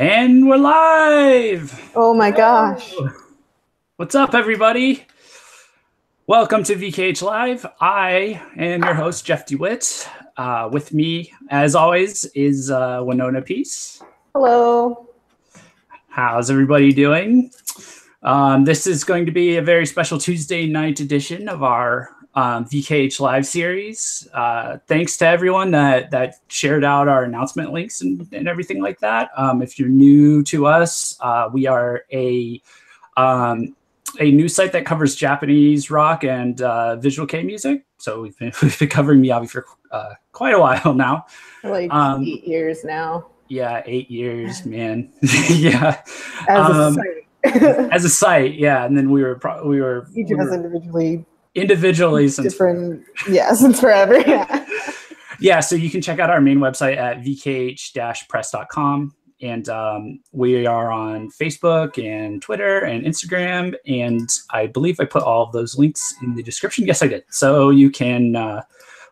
And we're live! Oh my gosh. What's up, everybody? Welcome to VKH Live. I am your host, Jeff DeWitt. With me, as always, is Winona Peace. Hello. How's everybody doing? This is going to be a very special Tuesday night edition of our VKH Live series. Thanks to everyone that shared out our announcement links and everything like that. If you're new to us, we are a news site that covers Japanese rock and visual kei music. So we've been covering MIYAVI for quite a while now. Like 8 years now. Yeah, 8 years, man. Yeah. As a site. As a site, yeah. And then we were each of us individually since different, since forever. Yeah. Yeah, so you can check out our main website at vkh-press.com. And we are on Facebook and Twitter and Instagram. And I believe I put all of those links in the description. Yes, I did. So you can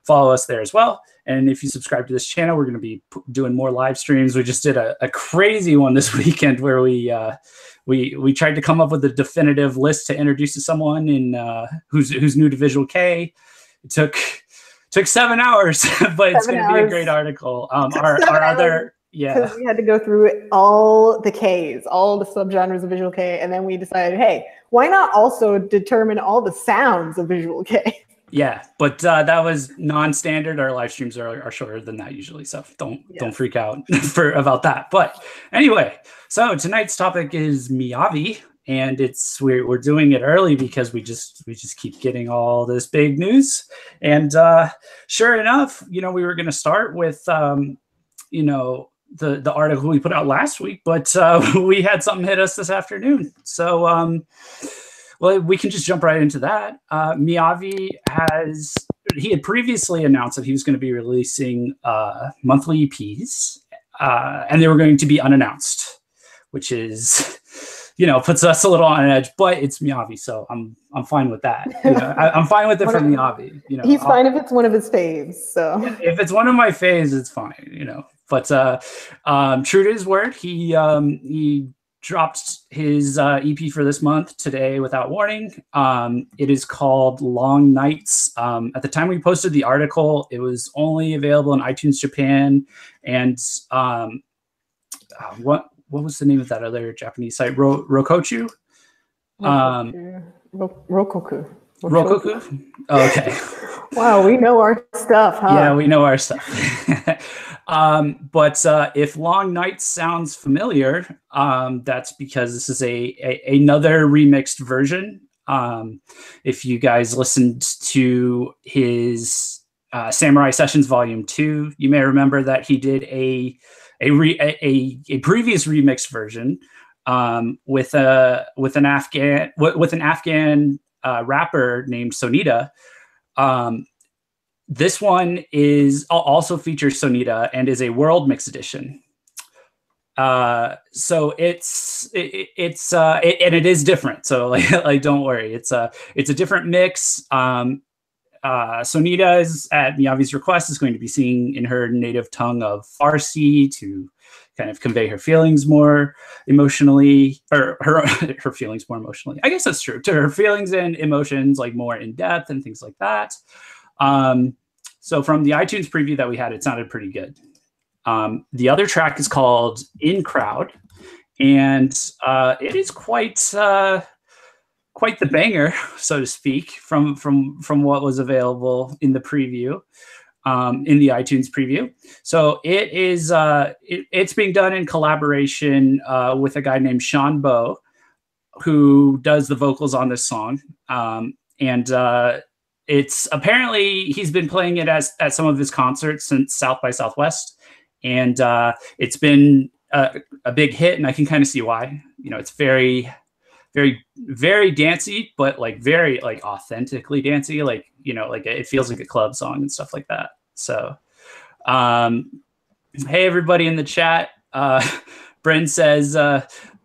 follow us there as well. And if you subscribe to this channel, we're going to be doing more live streams. We just did a crazy one this weekend where we tried to come up with a definitive list to introduce to someone in who's new to visual kei. It took 7 hours, but it's going to be a great article. Our other. Yeah, because we had to go through all the Ks, all the subgenres of visual kei, and then we decided, hey, why not also determine all the sounds of visual kei? Yeah, but that was non-standard. Our live streams are shorter than that usually, so don't freak out about that. But anyway, so tonight's topic is MIYAVI, and we're doing it early because we just keep getting all this big news. And sure enough, we were going to start with the article we put out last week, but we had something hit us this afternoon. So well, we can just jump right into that. MIYAVI he had previously announced that he was going to be releasing monthly EPs, and they were going to be unannounced, which is, puts us a little on edge. But it's MIYAVI, so I'm fine with that. I'm fine with it for MIYAVI. He's fine if it's one of his faves. So if it's one of my faves, it's fine. But true to his word, he dropped his EP for this month today without warning. It is called Long Nights. At the time we posted the article, it was only available in iTunes Japan. And what was the name of that other Japanese site? Rokochu? Rokoku. Oh, okay. Wow, we know our stuff, huh? Yeah, we know our stuff. But if Long Nights sounds familiar, that's because this is another remixed version. If you guys listened to his Samurai Sessions Volume 2, you may remember that he did a previous remixed version with an Afghan rapper named Sonita. This one also features Sonita and is a world mix edition. So it is different. So like don't worry, it's a different mix. Sonita is, at MIYAVI's request, is going to be singing in her native tongue of Farsi to kind of convey her feelings more emotionally, or her feelings more emotionally. I guess that's true. To her feelings and emotions, like more in depth and things like that. So from the iTunes preview that we had, it sounded pretty good. The other track is called In Crowd, and it is quite the banger, so to speak, from what was available in the preview, in the iTunes preview. So it is it's being done in collaboration with a guy named Sean Bow, who does the vocals on this song, and it's apparently he's been playing it at some of his concerts since South by Southwest, and it's been a big hit, and I can kind of see why. It's very, very, very dancey, but like very like authentically dancey, like like it feels like a club song and stuff like that. So, hey everybody in the chat, Bryn says.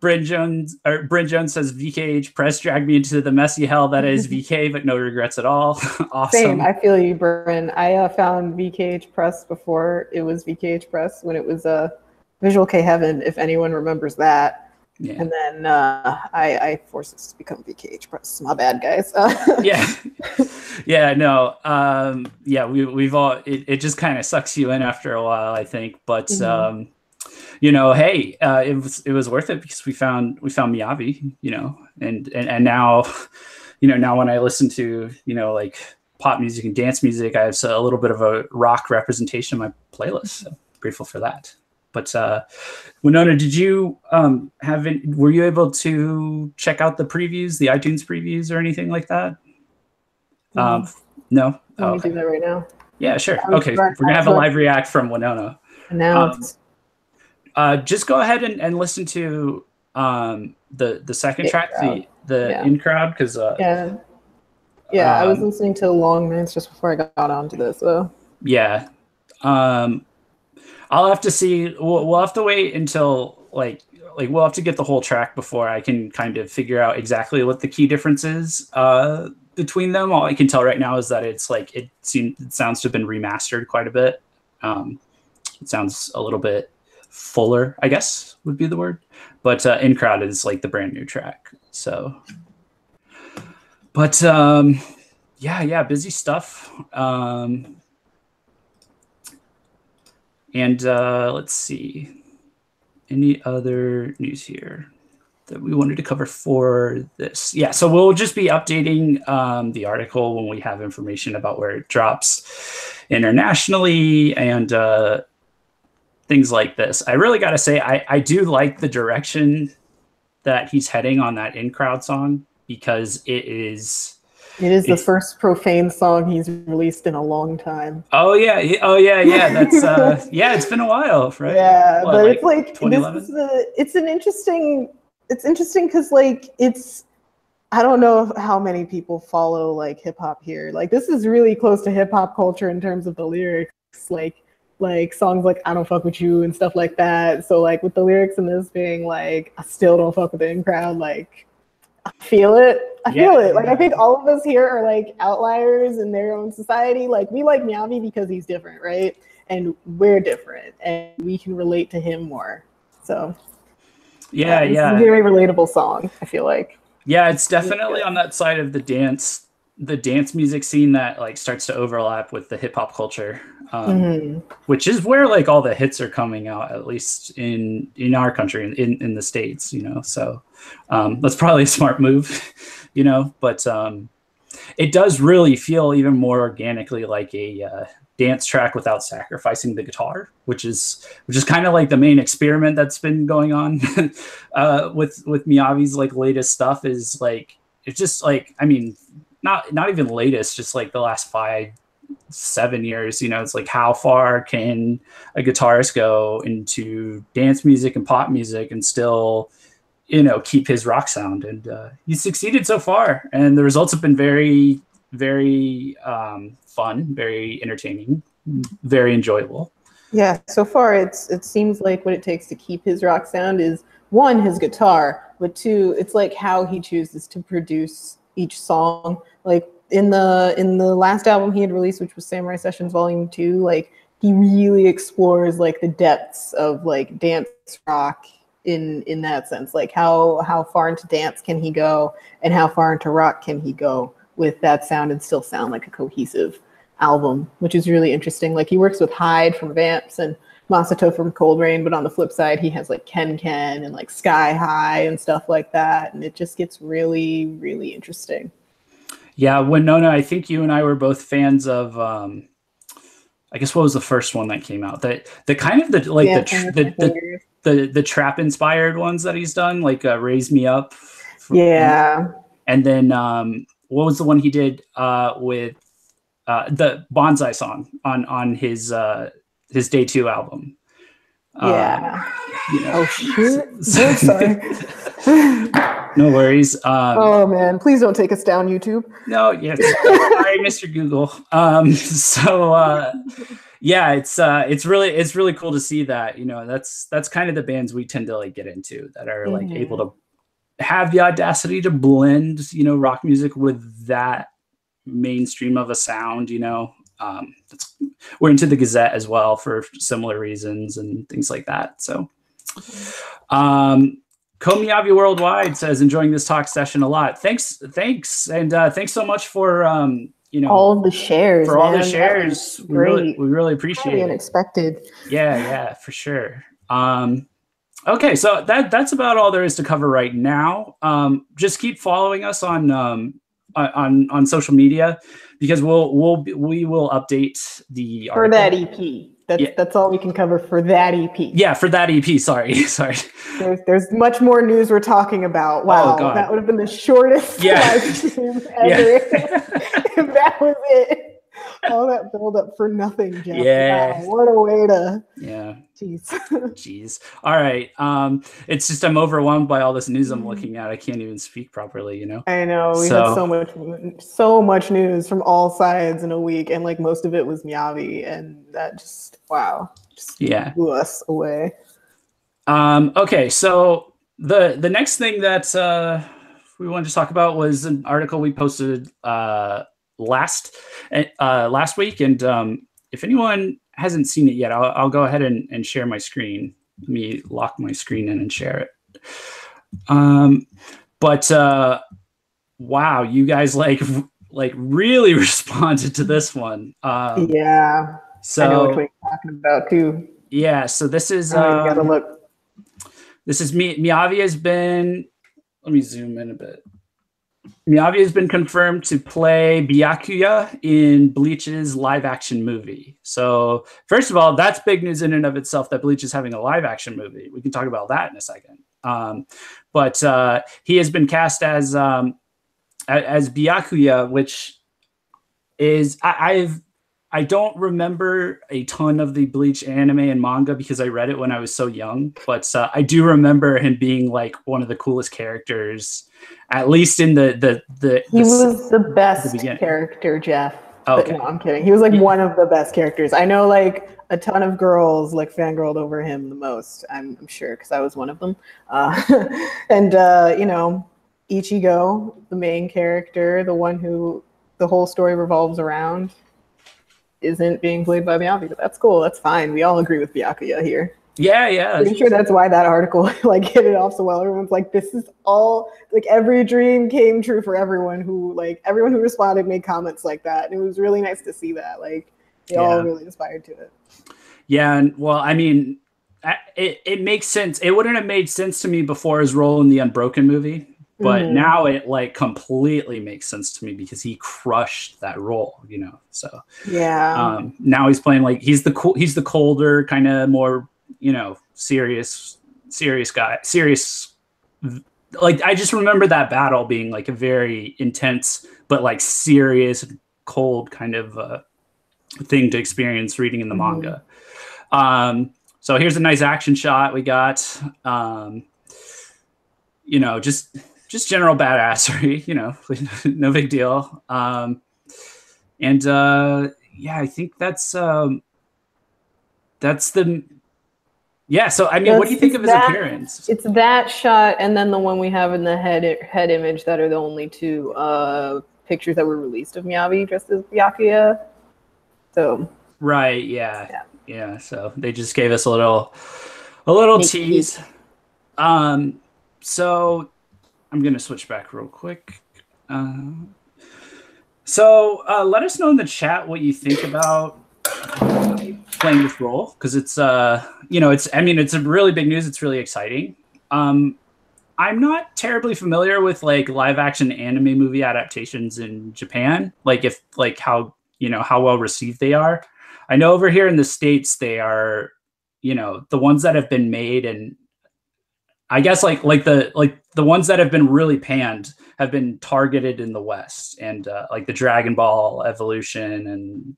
Bryn Jones says VKH Press dragged me into the messy hell that is VK, but no regrets at all. Awesome. Same. I feel you, Bryn. I found VKH Press before it was VKH Press, when it was Visual K Heaven, if anyone remembers that. Yeah. And then I forced this to become VKH Press. My bad, guys. Yeah. Yeah, no. Yeah, we've all, it just kind of sucks you in after a while, I think. But you know, hey, it was worth it because we found MIYAVI, you know, and now, you know, now when I listen to, you know, like pop music and dance music, I have a little bit of a rock representation in my playlist. So grateful for that. But Winona, did you were you able to check out the previews, the iTunes previews or anything like that? No. Let me do that right now. Yeah, sure. Okay, we're gonna have a live react from Winona. Just go ahead and listen to the second track, the In Crowd, because I was listening to Long Nights just before I got onto this. So yeah, I'll have to see. We'll have to wait until like we'll have to get the whole track before I can kind of figure out exactly what the key difference is between them. All I can tell right now is that it's like it sounds to have been remastered quite a bit. It sounds a little bit fuller, I guess would be the word. But In Crowd is like the brand new track. So, but yeah, busy stuff. And let's see, any other news here that we wanted to cover for this? Yeah, so we'll just be updating the article when we have information about where it drops internationally and things like this. I really got to say, I do like the direction that he's heading on that In Crowd song, because it is the first profane song he's released in a long time. Oh yeah. That's it's been a while, right? Yeah, but it's like 2011? it's interesting because like I don't know how many people follow like hip hop here. Like this is really close to hip hop culture in terms of the lyrics, like songs like I Don't Fuck With You and stuff like that. So like with the lyrics in this being like I still don't fuck with the In Crowd, like I feel it. Like I think all of us here are like outliers in their own society. Like we like MIYAVI because he's different, right? And we're different and we can relate to him more. So it's a very relatable song, I feel like. Yeah, it's definitely on that side of the dance music scene that like starts to overlap with the hip hop culture, which is where like all the hits are coming out, at least in our country, in the States, you know. So that's probably a smart move, you know. But it does really feel even more organically like a dance track without sacrificing the guitar, which is kind of like the main experiment that's been going on with MIYAVI's like latest stuff. Is like it's just like, I mean, not even latest, just like the last 5-7 years, you know. It's like, how far can a guitarist go into dance music and pop music and still, you know, keep his rock sound? And he's succeeded so far, and the results have been very, very fun, very entertaining, very enjoyable. Yeah, so far it seems like what it takes to keep his rock sound is, one, his guitar, but two, it's like how he chooses to produce each song. Like in the last album he had released, which was Samurai Sessions Volume 2, like he really explores like the depths of like dance rock in that sense. Like how far into dance can he go and how far into rock can he go with that sound and still sound like a cohesive album, which is really interesting. Like he works with Hyde from Vamps and Masato from Cold Rain, but on the flip side he has like Ken and like Sky High and stuff like that, and it just gets really, really interesting. Yeah, Winona, I think you and I were both fans of I guess what was the first one that came out? The kind of the trap inspired ones that he's done, like Raise Me Up. And then what was the one he did with the Bonsai song on his Day 2 album? You know. Oh shoot! Sorry. No worries. Oh man, please don't take us down, YouTube. No, yeah, sorry, Mr. Google. It's really cool to see that, you know. That's kind of the bands we tend to like get into, that are like able to have the audacity to blend, you know, rock music with that mainstream of a sound, you know. we're into the Gazette as well for similar reasons and things like that. So, MIYAVI Worldwide says, enjoying this talk session a lot. Thanks. And thanks so much for, all the shares, for all the shares. We really appreciate it. Unexpected. Yeah, for sure. Okay, so that's about all there is to cover right now. Just keep following us on social media, because we will update the article. For that EP. That's all we can cover for that EP. Yeah, for that EP. Sorry. There's much more news we're talking about. Wow, that would have been the shortest live stream ever. If that was it. All that build up for nothing, Jeff. Yeah. Wow, what a way to. Yeah. Jeez. All right. It's just I'm overwhelmed by all this news I'm looking at. I can't even speak properly, I know. We had so much news from all sides in a week, and like most of it was MIYAVI, and that just blew us away. Okay, so the next thing that we wanted to talk about was an article we posted last week, and if anyone hasn't seen it yet, I'll go ahead and share my screen. Let me lock my screen in and share it. Wow, you guys like really responded to this one. Yeah. So I know what we're talking about too. Yeah. So this is you gotta look. This is MIYAVI has been. Let me zoom in a bit. MIYAVI has been confirmed to play Byakuya in Bleach's live-action movie. So, first of all, that's big news in and of itself that Bleach is having a live-action movie. We can talk about that in a second. But he has been cast as Byakuya, which is I don't remember a ton of the Bleach anime and manga because I read it when I was so young. But I do remember him being like one of the coolest characters. At least in the he was the best character, Jeff. Oh, okay. No, I'm kidding. He was like one of the best characters. I know like a ton of girls like fangirled over him the most. I'm sure because I was one of them. And Ichigo, the main character, the one who the whole story revolves around, isn't being played by MIYAVI, but that's cool. That's fine. We all agree with Byakuya here. Yeah. Pretty sure that's why that article like hit it off so well. Everyone's like, this is all like every dream came true for everyone who responded made comments like that. And it was really nice to see that. Like they all really inspired to it. Yeah, and well, I mean, it makes sense. It wouldn't have made sense to me before his role in the Unbroken movie, but now it like completely makes sense to me because he crushed that role, So now he's playing like he's the colder, kind of more serious guy, like I just remember that battle being like a very intense but like serious, cold kind of thing to experience reading in the manga. So here's a nice action shot we got. Just general badassery, no big deal. I think that's the. Yeah, so I mean, what do you think of his appearance? It's that shot, and then the one we have in the head image that are the only two pictures that were released of MIYAVI dressed as Byakuya. So right, yeah. So they just gave us a little tease. So I'm gonna switch back real quick. So let us know in the chat what you think about playing this role, because it's it's a really big news. It's really exciting. I'm not terribly familiar with like live action anime movie adaptations in Japan, how well received they are. I know over here in the States they are, the ones that have been made, and I guess like the ones that have been really panned have been targeted in the West, and like the Dragon Ball Evolution and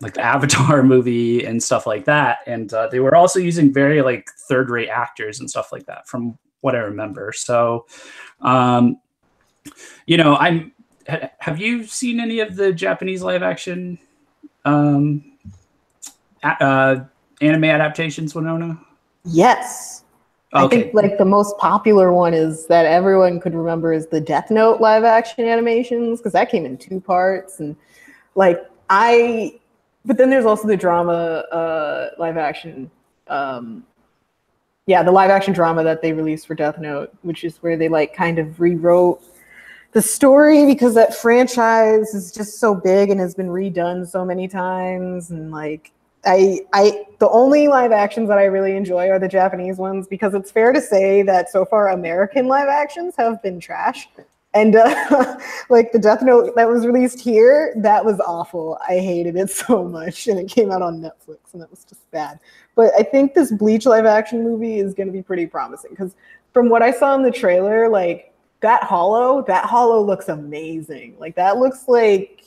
like the Avatar movie and stuff like that. And they were also using very like third-rate actors and stuff like that from what I remember. So, have you seen any of the Japanese live action anime adaptations, Winona? Yes. Okay. I think like the most popular one is that everyone could remember is the Death Note live action animations, because that came in 2 parts, and Like but then there's also the drama live action. The live action drama that they released for Death Note, which is where they like kind of rewrote the story because that franchise is just so big and has been redone so many times. And like, the only live actions that I really enjoy are the Japanese ones, because it's fair to say that so far American live actions have been trash. And like the Death Note that was released here, that was awful. I hated it so much, and it came out on Netflix, and that was just bad. But I think this Bleach live action movie is going to be pretty promising, because from what I saw in the trailer, like that hollow looks amazing. Like that looks like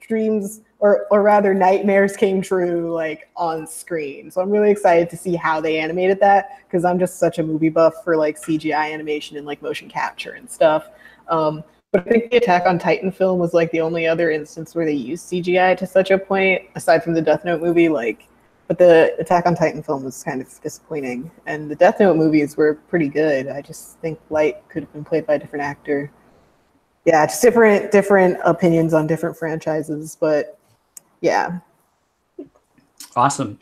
dreams, or rather nightmares came true, like on screen. So I'm really excited to see how they animated that, because I'm just such a movie buff for like CGI animation and like motion capture and stuff. But I think the Attack on Titan film was like the only other instance where they used CGI to such a point, aside from the Death Note movie. Like, but the Attack on Titan film was kind of disappointing, and the Death Note movies were pretty good. I just think Light could have been played by a different actor. Yeah, just different opinions on different franchises, but yeah. Awesome.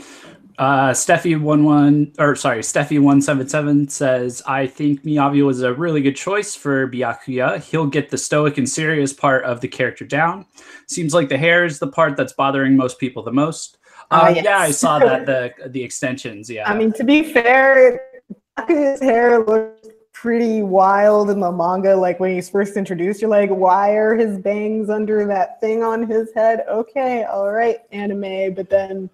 Steffi177 says, I think MIYAVI was a really good choice for Byakuya. He'll get the stoic and serious part of the character down. Seems like the hair is the part that's bothering most people the most. Yes. Yeah, I saw that, the extensions, yeah. I mean, to be fair, his hair looked pretty wild in the manga. Like when he's first introduced, you're like, why are his bangs under that thing on his head? Okay, all right, anime. But then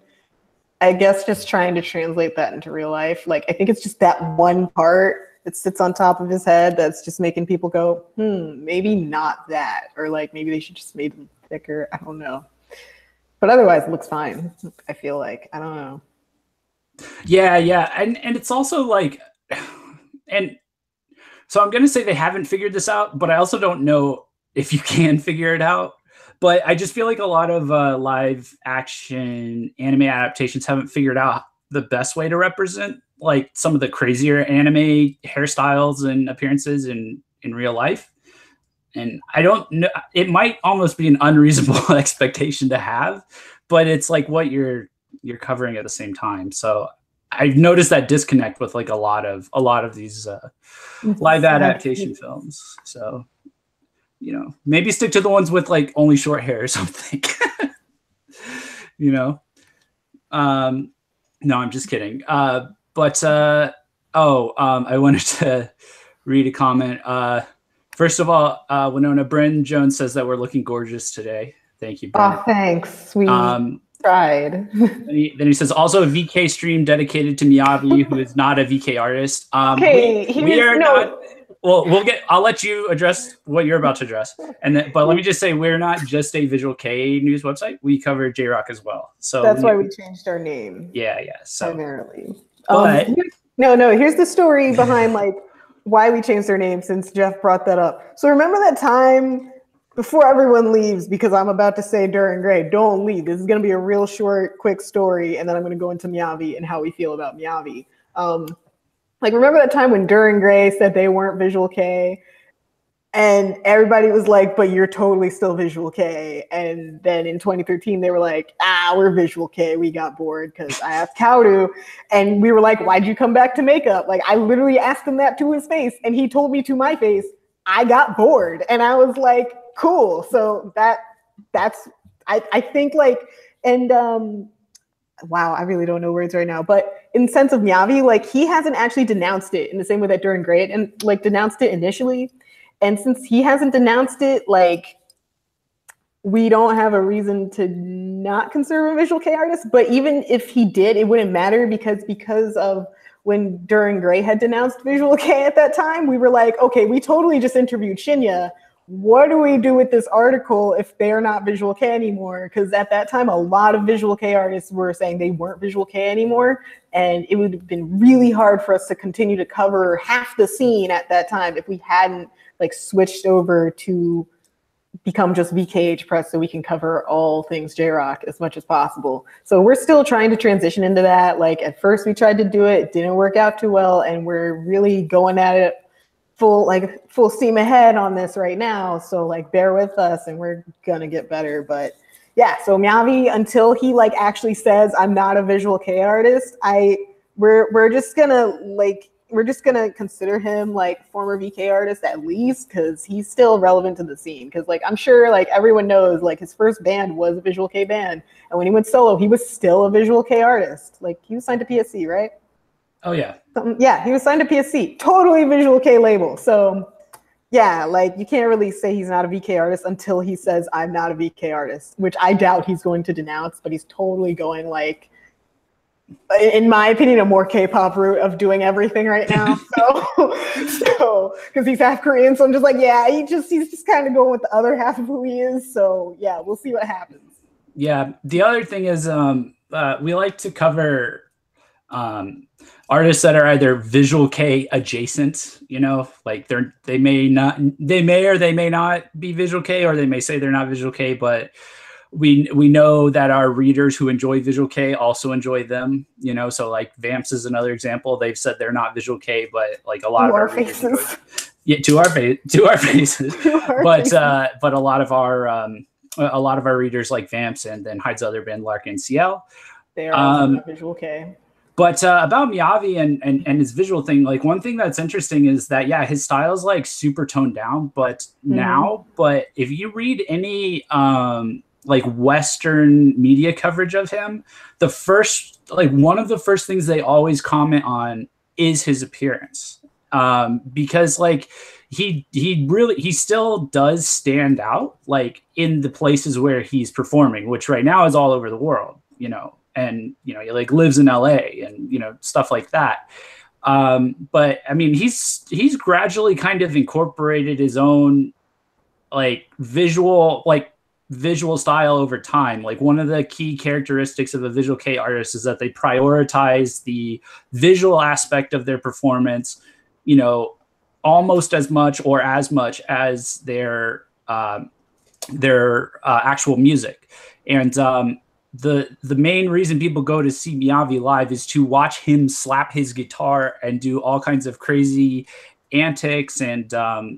I guess just trying to translate that into real life, like I think it's just that one part that sits on top of his head that's just making people go, maybe not that, or like maybe they should just make him thicker. I don't know. But otherwise it looks fine, I feel like. I don't know. Yeah. And it's also like, and so I'm going to say they haven't figured this out, but I also don't know if you can figure it out. But I just feel like a lot of live action anime adaptations haven't figured out the best way to represent like some of the crazier anime hairstyles and appearances in real life. And I don't know, it might almost be an unreasonable expectation to have, but it's like what you're covering at the same time. So I've noticed that disconnect with like a lot of these live adaptation films. So, you know, maybe stick to the ones with like only short hair or something. You know, no, I'm just kidding. I wanted to read a comment. First of all, Winona Bryn Jones says that we're looking gorgeous today. Thank you, Bryn. Oh, thanks. We tried. Then he says, also a VK stream dedicated to MIYAVI, who is not a VK artist. Okay, we are not. Well, I'll let you address what you're about to address, but let me just say we're not just a Visual K news website. We cover J-Rock as well. So that's why we changed our name. Yeah. So primarily. But no. Here's the story behind like why we changed our name, since Jeff brought that up. So remember that time before everyone leaves, because I'm about to say Duran Gray, don't leave. This is going to be a real short, quick story, and then I'm going to go into MIYAVI and how we feel about MIYAVI. Like, remember that time when Duran Gray said they weren't Visual K? And everybody was like, but you're totally still Visual K. And then in 2013, they were like, we're Visual K. We got bored because I asked how to. And we were like, why'd you come back to makeup? Like, I literally asked him that to his face. And he told me to my face, I got bored. And I was like, cool. So that's, I think like, and wow, I really don't know words right now, but in sense of MIYAVI, like he hasn't actually denounced it in the same way that Duran Gray and like denounced it initially. And since he hasn't denounced it, like we don't have a reason to not consider a Visual K artist. But even if he did, it wouldn't matter because of when Duran Gray had denounced Visual K at that time, we were like, okay, we totally just interviewed Shinya. What do we do with this article if they're not Visual K anymore? Because at that time, a lot of Visual K artists were saying they weren't Visual K anymore. And it would have been really hard for us to continue to cover half the scene at that time if we hadn't like switched over to become just VKH Press so we can cover all things J-Rock as much as possible. So we're still trying to transition into that. Like at first we tried to do it, it didn't work out too well. And we're really going at it full steam ahead on this right now. So like bear with us and we're gonna get better. But yeah, so MIYAVI, until he like actually says I'm not a visual kei artist, we're just gonna consider him like former VK artist at least, because he's still relevant to the scene. Because like I'm sure like everyone knows like his first band was a visual kei band, and when he went solo, he was still a visual kei artist. Like he was signed to PSC, right? Oh yeah. Yeah, he was signed to PSC, totally visual kei label. So yeah, like you can't really say he's not a VK artist until he says I'm not a VK artist, which I doubt he's going to denounce, but he's totally going like, in my opinion, a more K-pop route of doing everything right now. So because he's half Korean, so I'm just like, yeah, he's just kind of going with the other half of who he is. So yeah, we'll see what happens. Yeah, the other thing is we like to cover artists that are either visual kei adjacent, you know, like they may or they may not be visual kei, or they may say they're not visual kei, but we know that our readers who enjoy visual kei also enjoy them, you know. So like Vamps is another example. They've said they're not visual kei, but like a lot of our readers enjoy them. Yeah, to our faces. But a lot of our readers like Vamps and then Hyde's other band Lark and CL. They are also visual kei. But about MIYAVI and his visual thing, like one thing that's interesting is that, yeah, his style is like super toned down, but but if you read any like Western media coverage of him, one of the first things they always comment on is his appearance. Because like he still does stand out like in the places where he's performing, which right now is all over the world, you know. And, you know, he like lives in LA and, you know, stuff like that. But I mean, he's gradually kind of incorporated his own like visual style over time. Like one of the key characteristics of a visual kei artist is that they prioritize the visual aspect of their performance, you know, almost as much or as much as their actual music. And, the main reason people go to see MIYAVI live is to watch him slap his guitar and do all kinds of crazy antics and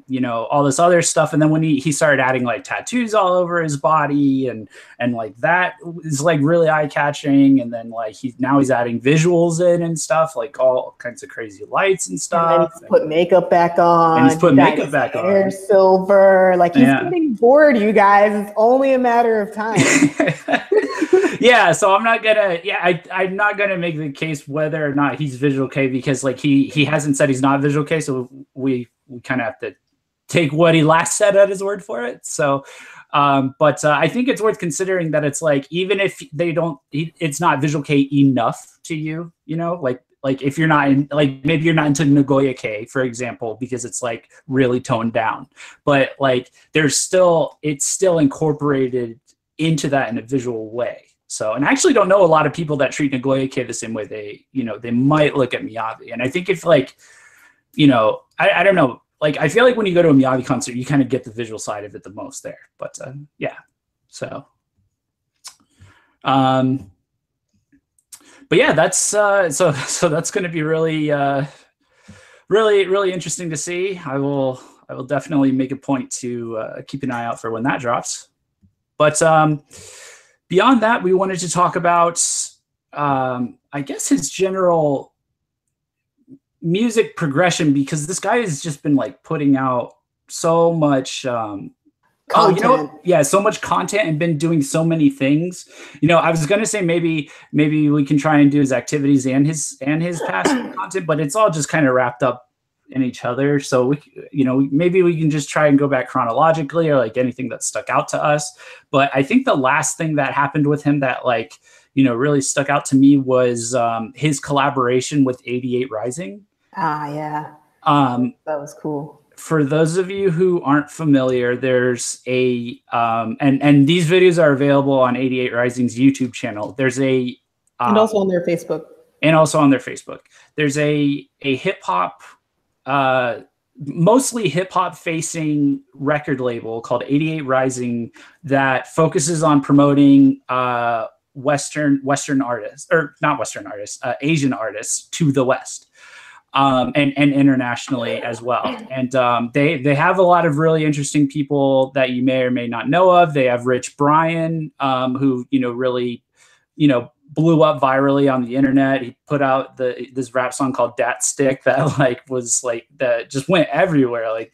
you know, all this other stuff. And then when he started adding like tattoos all over his body and like that is like really eye-catching. And then like he's adding visuals in and stuff, like all kinds of crazy lights and stuff. And then he's put makeup back on. And he's put makeup back on. Hair silver. Like he's getting bored, you guys. It's only a matter of time. Yeah, so I'm not gonna make the case whether or not he's visual kei, because like he hasn't said he's not visual kei, so we kind of have to take what he last said at his word for it. So but I think it's worth considering that it's like, even if it's not visual kei enough to you, you know, like if you're not in, like maybe you're not into Nagoya kei, for example, because it's like really toned down, but like it's still incorporated into that in a visual way. So, and I actually don't know a lot of people that treat Nagoya kei the same way they might look at MIYAVI. And I think if like, you know, I don't know, like I feel like when you go to a MIYAVI concert, you kind of get the visual side of it the most there. But yeah, so but yeah, that's so that's going to be really really interesting to see. I will definitely make a point to keep an eye out for when that drops. But beyond that, we wanted to talk about, I guess, his general music progression, because this guy has just been like putting out so much content. You know, yeah, so much content and been doing so many things. You know, I was gonna say maybe we can try and do his activities and his past content, but it's all just kind of wrapped up in each other. So maybe we can just try and go back chronologically, or like anything that stuck out to us. But I think the last thing that happened with him that like, you know, really stuck out to me was his collaboration with 88 Rising. Yeah. That was cool. For those of you who aren't familiar, there's a and these videos are available on 88 Rising's YouTube channel. There's and also on their Facebook. There's a hip hop, mostly hip hop facing record label called 88 Rising that focuses on promoting Western artists, or not Western artists, Asian artists to the West. and internationally as well. And they have a lot of really interesting people that you may or may not know of. They have Rich Brian, who really blew up virally on the internet. He put out this rap song called Dat Stick that was that just went everywhere at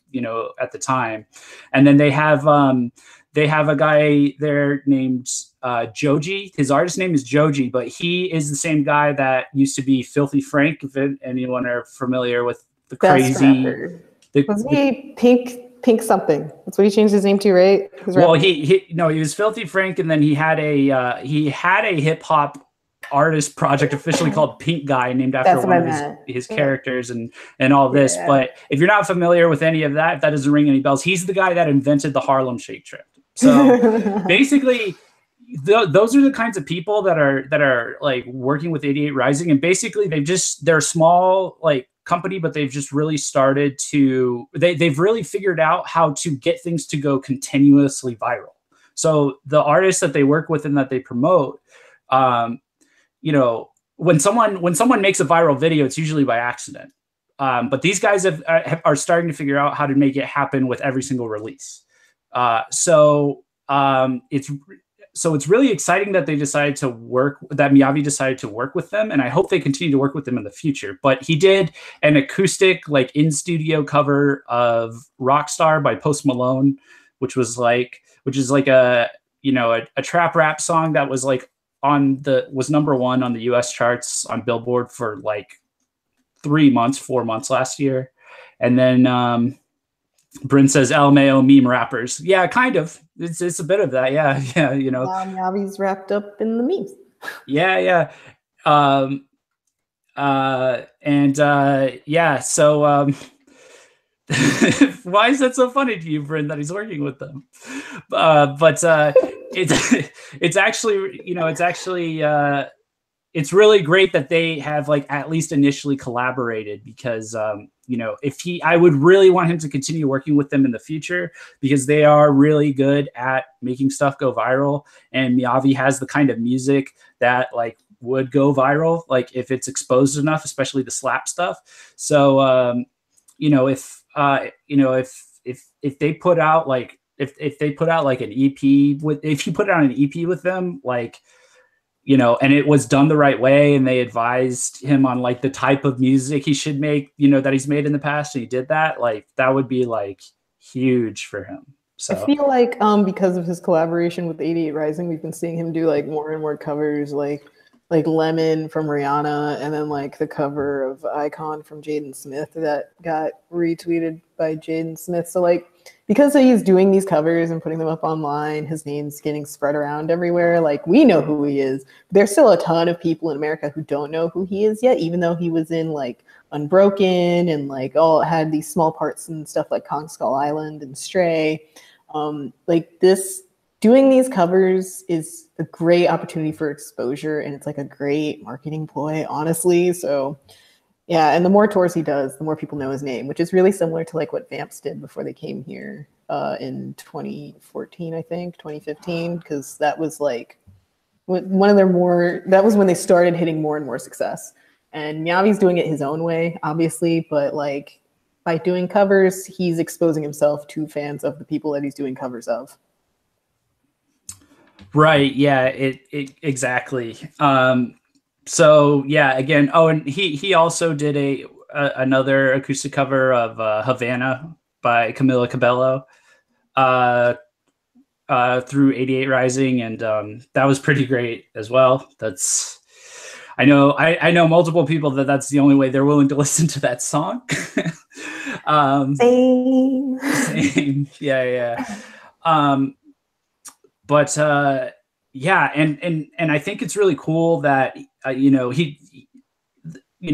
the time. And then they have a guy there named Joji. His artist name is Joji, but he is the same guy that used to be Filthy Frank. If anyone are familiar with the crazy, wasn't he Pink something? That's what he changed his name to, right? Well, he was Filthy Frank, and then he had a hip hop artist project officially called Pink Guy, named after one of his characters and all this. Yeah. But if you're not familiar with any of that, if that doesn't ring any bells, he's the guy that invented the Harlem Shake trip. So basically, those are the kinds of people that are working with 88 Rising, and basically they're a small company, but they've just really started to they've really figured out how to get things to go continuously viral. So the artists that they work with and that they promote, when someone makes a viral video, it's usually by accident. But these guys are starting to figure out how to make it happen with every single release. So it's really exciting that MIYAVI decided to work with them, and I hope they continue to work with them in the future. But he did an acoustic in-studio cover of Rockstar by Post Malone, which is a trap rap song that was was #1 on the US charts on Billboard for 4 months last year. And then Bryn says LMAO meme rappers. Yeah, kind of. It's a bit of that. Yeah. MIYAVI's wrapped up in the memes. Yeah. So why is that so funny to you, Bryn, that he's working with them? It's actually it's really great that they have at least initially collaborated, because I would really want him to continue working with them in the future, because they are really good at making stuff go viral, and MIYAVI has the kind of music that would go viral if it's exposed enough, especially the slap stuff. So if they put out if they put out an EP if you put out an EP with them, and it was done the right way, and they advised him on the type of music he should make, that he's made in the past, and he did that, that would be huge for him. So I feel because of his collaboration with 88 Rising, we've been seeing him do more and more covers, like Lemon from Rihanna, and then the cover of Icon from Jaden Smith that got retweeted by Jaden Smith. So because he's doing these covers and putting them up online, his name's getting spread around everywhere. We know who he is. There's still a ton of people in America who don't know who he is yet, even though he was in Unbroken and had these small parts and stuff like Kong Skull Island and Stray. Doing these covers is a great opportunity for exposure, and it's a great marketing ploy, honestly. So yeah, and the more tours he does, the more people know his name, which is really similar to what Vamps did before they came here in 2014, I think, 2015, because that was one of their that was when they started hitting more and more success. And MIYAVI's doing it his own way, obviously, but by doing covers, he's exposing himself to fans of the people that he's doing covers of. Right. Yeah, exactly. So yeah, again, and he also did another acoustic cover of Havana by Camila Cabello through 88 Rising, and that was pretty great as well. I know multiple people that's the only way they're willing to listen to that song. Same. Yeah. But yeah, and I think it's really cool that he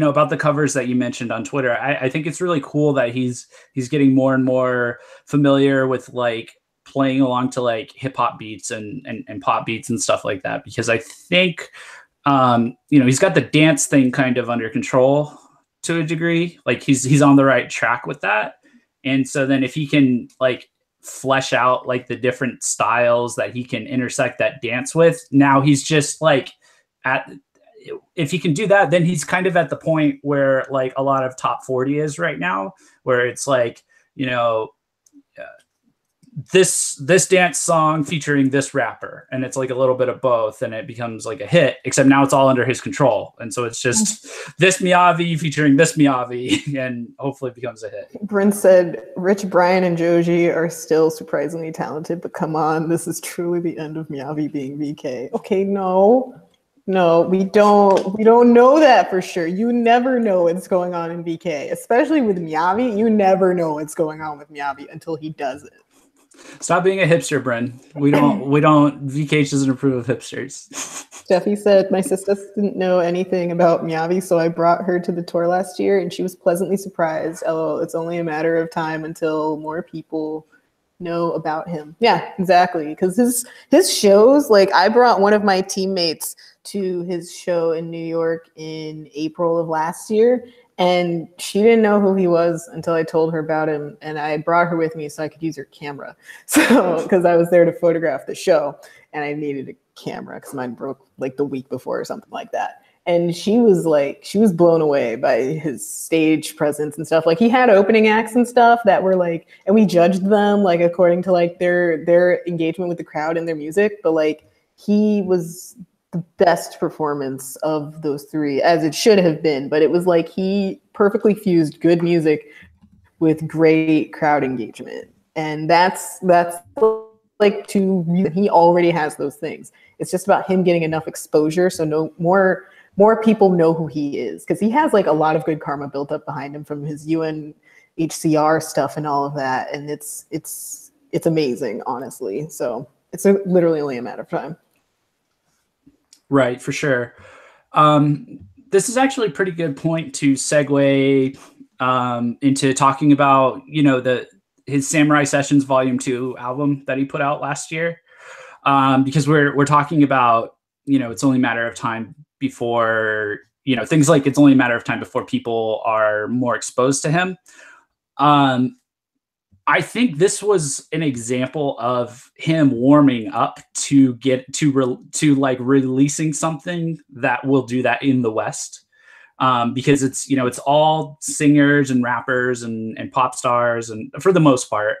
about the covers that you mentioned on Twitter. I think it's really cool that he's getting more and more familiar with playing along to hip hop beats and pop beats and stuff like that, because I think he's got the dance thing kind of under control to a degree. He's on the right track with that, and so then if he can flesh out the different styles that he can intersect that dance with, now he's just if he can do that, then he's kind of at the point where like a lot of top 40 is right now, where it's like, you know, this dance song featuring this rapper, and it's like a little bit of both, and it becomes like a hit, except now it's all under his control, and so it's just this MIYAVI featuring this MIYAVI, and hopefully it becomes a hit. Bryn said Rich Brian and Joji are still surprisingly talented, but come on, this is truly the end of MIYAVI being VK. Okay, no, we don't know that for sure. You never know what's going on in VK, especially with MIYAVI. You never know what's going on with MIYAVI until he does it. Stop being a hipster, Bryn. We don't VKH doesn't approve of hipsters. Steffi said, my sister didn't know anything about MIYAVI, so I brought her to the tour last year and she was pleasantly surprised. LOL, it's only a matter of time until more people know about him. Yeah, exactly. Because his shows, like I brought one of my teammates to his show in New York in April of last year, and she didn't know who he was until I told her about him, and I brought her with me so I could use her camera. So, because I was there to photograph the show, and I needed a camera because mine broke like the week before or something like that. And she was blown away by his stage presence and stuff. Like he had opening acts and stuff that were like, and we judged them like according to like their engagement with the crowd and their music. But like he was the best performance of those three, as it should have been. But it was like he perfectly fused good music with great crowd engagement. And that's like he already has those things. It's just about him getting enough exposure so no more people know who he is, because he has like a lot of good karma built up behind him from his UNHCR stuff and all of that. And it's amazing, honestly. So it's literally only a matter of time. Right, for sure. This is actually a pretty good point to segue into talking about, you know, his Samurai Sessions Volume 2 album that he put out last year. Because we're talking about, you know, it's only a matter of time before, you know, things like it's only a matter of time before people are more exposed to him. I think this was an example of him warming up to get to like releasing something that will do that in the West. Because it's, you know, it's all singers and rappers and pop stars, and for the most part,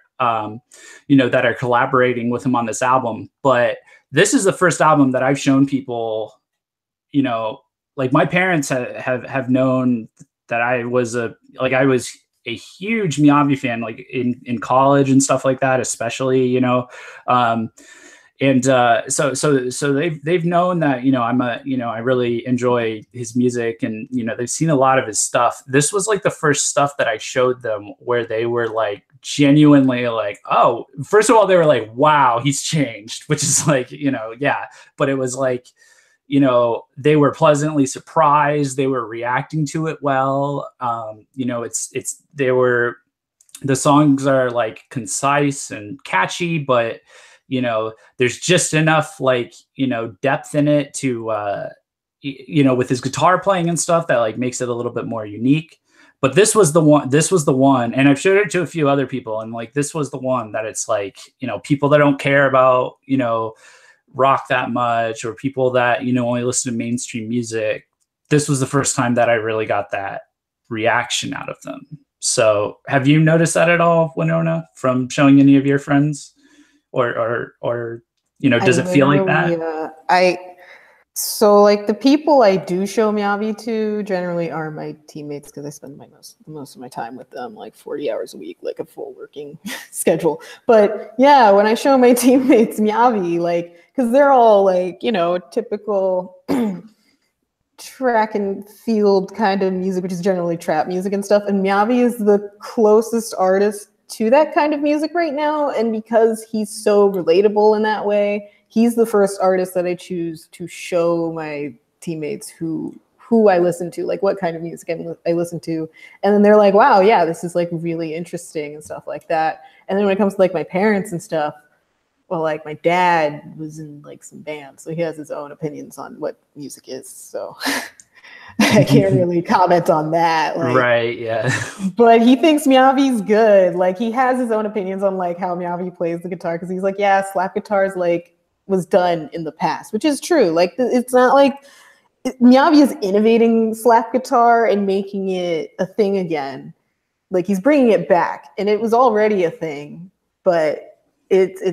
you know, that are collaborating with him on this album. But this is the first album that I've shown people, you know, like my parents have known that I was a huge MIYAVI fan, like in college and stuff like that, especially, you know, so they've known that, you know, I really enjoy his music, and, you know, they've seen a lot of his stuff. This was like the first stuff that I showed them where they were like genuinely like, oh, first of all, they were like, wow, he's changed, which is like, you know, yeah, but it was like, you know, they were pleasantly surprised. They were reacting to it well. You know, the songs are like concise and catchy, but, you know, there's just enough like, you know, depth in it to, you know, with his guitar playing and stuff that like makes it a little bit more unique. But this was the one, and I've showed it to a few other people, and like, this was the one that it's like, you know, people that don't care about, you know, rock that much, or people that, you know, only listen to mainstream music. This was the first time that I really got that reaction out of them. So have you noticed that at all, Winona, from showing any of your friends, or you know, does it feel like that? So like the people I do show MIYAVI to generally are my teammates, because I spend most of my time with them, like 40 hours a week, like a full working schedule. But yeah, when I show my teammates MIYAVI, like, because they're all like, you know, typical track and field kind of music, which is generally trap music and stuff. And MIYAVI is the closest artist to that kind of music right now. And because he's so relatable in that way, he's the first artist that I choose to show my teammates who I listen to, like what kind of music I listen to. And then they're like, wow, yeah, this is like really interesting and stuff like that. And then when it comes to like my parents and stuff, well, like my dad was in like some bands, so he has his own opinions on what music is. So I can't really comment on that. Like, right, yeah. But he thinks MIYAVI's good. Like he has his own opinions on like how MIYAVI plays the guitar, because he's like, yeah, slap guitars like was done in the past, which is true. Like it's not like Miyavi is innovating slap guitar and making it a thing again. Like he's bringing it back, and it was already a thing, but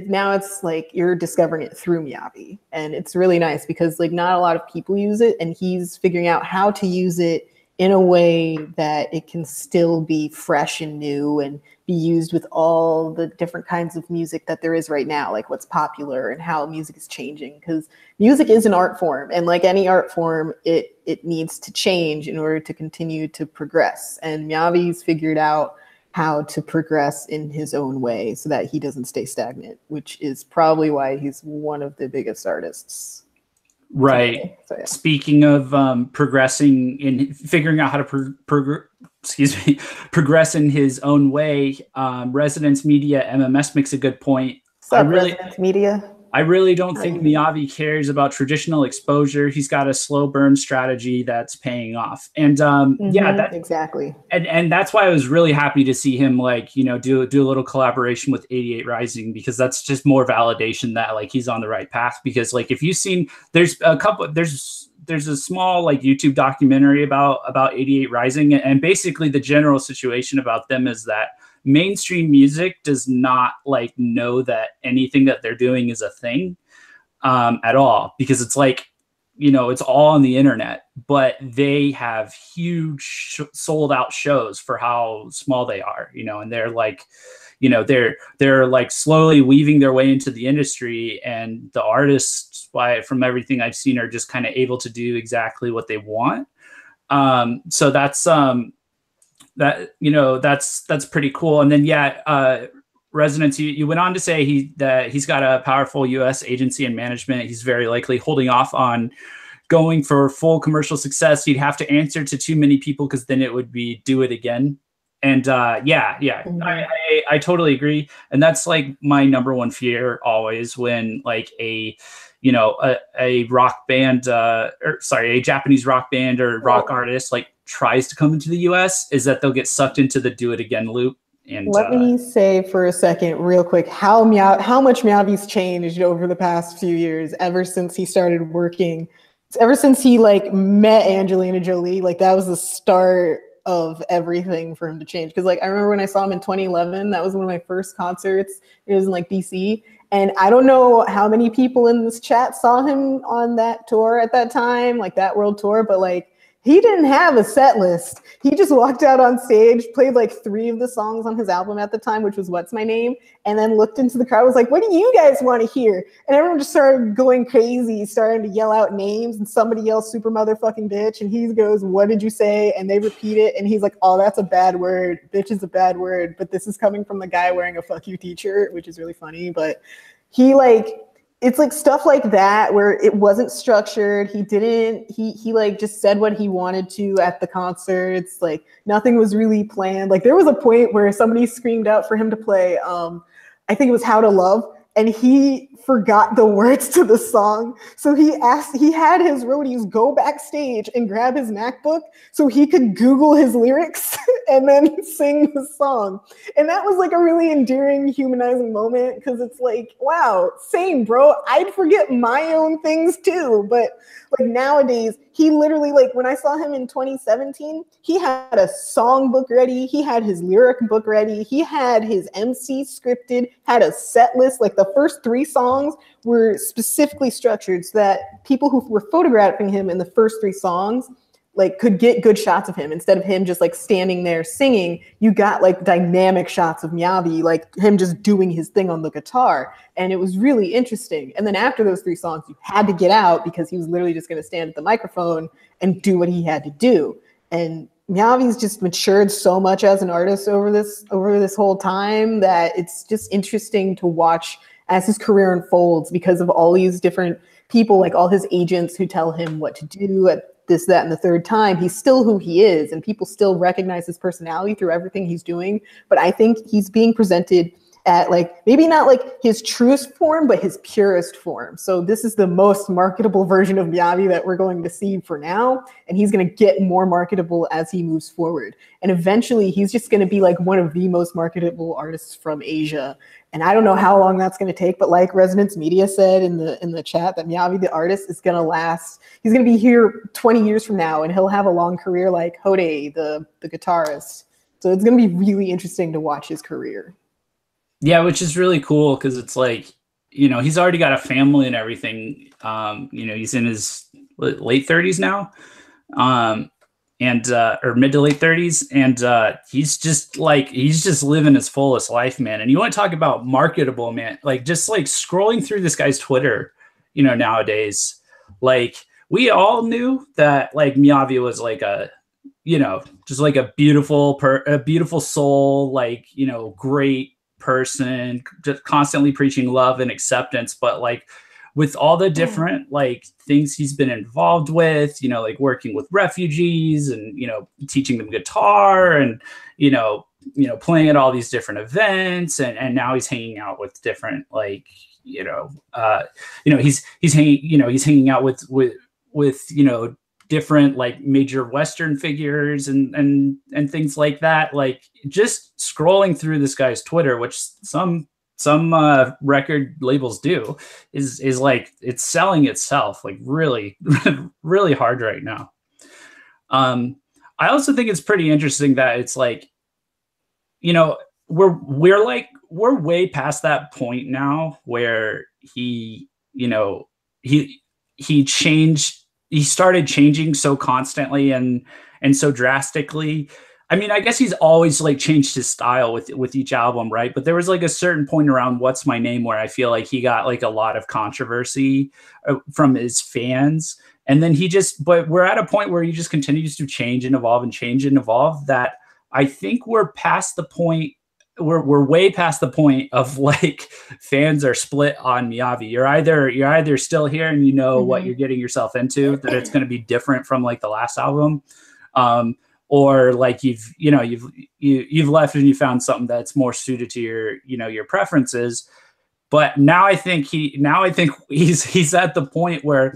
now it's like you're discovering it through MIYAVI, and it's really nice because like not a lot of people use it, and he's figuring out how to use it in a way that it can still be fresh and new and be used with all the different kinds of music that there is right now, like what's popular and how music is changing. Because music is an art form, and like any art form, it needs to change in order to continue to progress. And MIYAVI's figured out how to progress in his own way so that he doesn't stay stagnant, which is probably why he's one of the biggest artists. Right. So, yeah. Speaking of progressing in figuring out how to progress in his own way, Resonance Media MMS makes a good point. Resonance Media? I really don't think MIYAVI cares about traditional exposure. He's got a slow burn strategy that's paying off. And yeah, exactly. And that's why I was really happy to see him like, you know, do a little collaboration with 88 Rising, because that's just more validation that like he's on the right path. Because like if you've seen, there's a small like YouTube documentary about 88 Rising, and basically the general situation about them is that mainstream music does not like know that anything that they're doing is a thing at all, because it's like, you know, it's all on the internet, but they have huge sold out shows for how small they are, you know, and they're like, you know, they're like slowly weaving their way into the industry, and the artists, from everything I've seen, are just kind of able to do exactly what they want. So that's that, you know, that's pretty cool. And then yeah, Resonance, you went on to say that he's got a powerful US agency and management. He's very likely holding off on going for full commercial success. He'd have to answer to too many people, because then it would be do it again. And yeah, I totally agree. And that's like my number one fear always when like a rock band, a Japanese rock band or rock artist like tries to come into the US, is that they'll get sucked into the do it again loop. And let me say for a second, real quick, how much MIYAVI's changed over the past few years, ever since he started working, ever since he like met Angelina Jolie. Like that was the start of everything for him to change. Because like I remember when I saw him in 2011, that was one of my first concerts. It was in like DC. And I don't know how many people in this chat saw him on that tour at that time, like that world tour, but like he didn't have a set list. He just walked out on stage, played like 3 of the songs on his album at the time, which was What's My Name, and then looked into the crowd, was like, what do you guys want to hear? And everyone just started going crazy, starting to yell out names, and somebody yells super motherfucking bitch, and he goes, what did you say? And they repeat it, and he's like, oh, that's a bad word. Bitch is a bad word. But this is coming from the guy wearing a fuck you t-shirt, which is really funny. But he like, it's like stuff like that where it wasn't structured. He like just said what he wanted to at the concerts. Like nothing was really planned. Like there was a point where somebody screamed out for him to play, I think it was How to Love, and he forgot the words to the song. So he had his roadies go backstage and grab his MacBook so he could Google his lyrics and then sing the song. And that was like a really endearing, humanizing moment, because it's like, wow, same, bro. I'd forget my own things too. But like nowadays, he literally, like when I saw him in 2017, he had a song book ready. He had his lyric book ready. He had his MC scripted, had a set list. Like the first 3 songs were specifically structured so that people who were photographing him in the first 3 songs like could get good shots of him. Instead of him just like standing there singing, you got like dynamic shots of MIYAVI, like him just doing his thing on the guitar. And it was really interesting. And then after those 3 songs, you had to get out because he was literally just going to stand at the microphone and do what he had to do. And MIYAVI's just matured so much as an artist over this whole time that it's just interesting to watch as his career unfolds, because of all these different people, like all his agents who tell him what to do at this, that, and the third time. He's still who he is, and people still recognize his personality through everything he's doing. But I think he's being presented at like maybe not like his truest form, but his purest form. So this is the most marketable version of MIYAVI that we're going to see for now, and he's going to get more marketable as he moves forward. And eventually, he's just going to be like one of the most marketable artists from Asia. And I don't know how long that's going to take, but like Resonance Media said in the chat, that MIYAVI the artist is going to last. He's going to be here 20 years from now, and he'll have a long career like Hode, the guitarist. So it's going to be really interesting to watch his career. Yeah, which is really cool because it's like, you know, he's already got a family and everything. You know, he's in his late 30s now, or mid to late 30s, and he's just living his fullest life, man. And you want to talk about marketable, man? Like just like scrolling through this guy's Twitter, you know, nowadays, like we all knew that like MIYAVI was like a, you know, just like a beautiful soul, like, you know, great person, just constantly preaching love and acceptance. But like with all the different like things he's been involved with, you know, like working with refugees and, you know, teaching them guitar and, you know, playing at all these different events, and now he's hanging out with different like, he's hanging out with, you know, different like major Western figures and things like that. Like just scrolling through this guy's Twitter, which some record labels do, is like it's selling itself like really really hard right now. I also think it's pretty interesting that it's like, you know, we're way past that point now where he started changing so constantly and so drastically. I mean, I guess he's always like changed his style with each album, right? But there was like a certain point around What's My Name where I feel like he got like a lot of controversy from his fans. And then but we're at a point where he just continues to change and evolve that I think we're past the point. We're way past the point of like fans are split on MIYAVI. You're either still here and you know what you're getting yourself into, that it's going to be different from like the last album, or like you've left and you found something that's more suited to your preferences. But now I think he's at the point where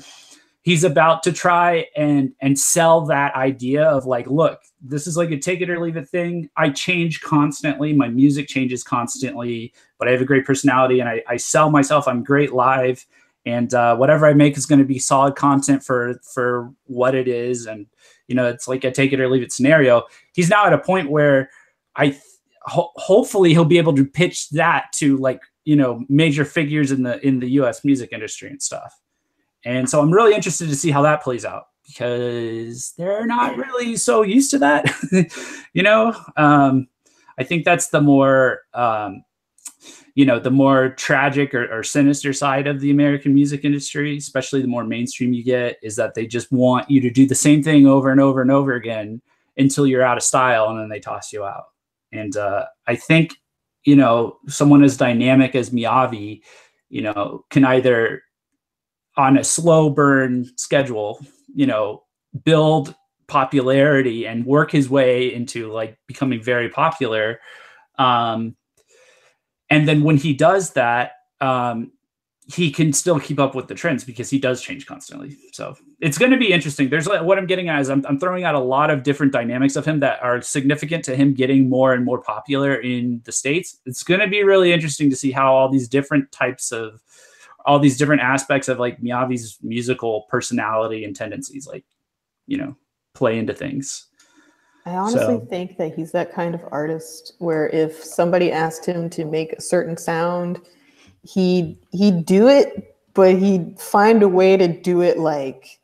he's about to try and sell that idea of like, look, this is like a take it or leave it thing. I change constantly. My music changes constantly, but I have a great personality and I sell myself. I'm great live, and whatever I make is going to be solid content for what it is. And, you know, it's like a take it or leave it scenario. He's now at a point where hopefully he'll be able to pitch that to like, you know, major figures in the US music industry and stuff. And so I'm really interested to see how that plays out, because they're not really so used to that. You know, I think that's the more, the more tragic or sinister side of the American music industry, especially the more mainstream you get, is that they just want you to do the same thing over and over and over again until you're out of style, and then they toss you out. And I think, you know, someone as dynamic as MIYAVI, you know, can either on a slow burn schedule, you know, build popularity and work his way into like becoming very popular. And then when he does that, he can still keep up with the trends because he does change constantly. So it's going to be interesting. There's what I'm getting at is I'm throwing out a lot of different dynamics of him that are significant to him getting more and more popular in the States. It's going to be really interesting to see how all these different aspects of like MIYAVI's musical personality and tendencies, like, you know, play into things. I honestly think that he's that kind of artist where if somebody asked him to make a certain sound, he'd do it, but he'd find a way to do it like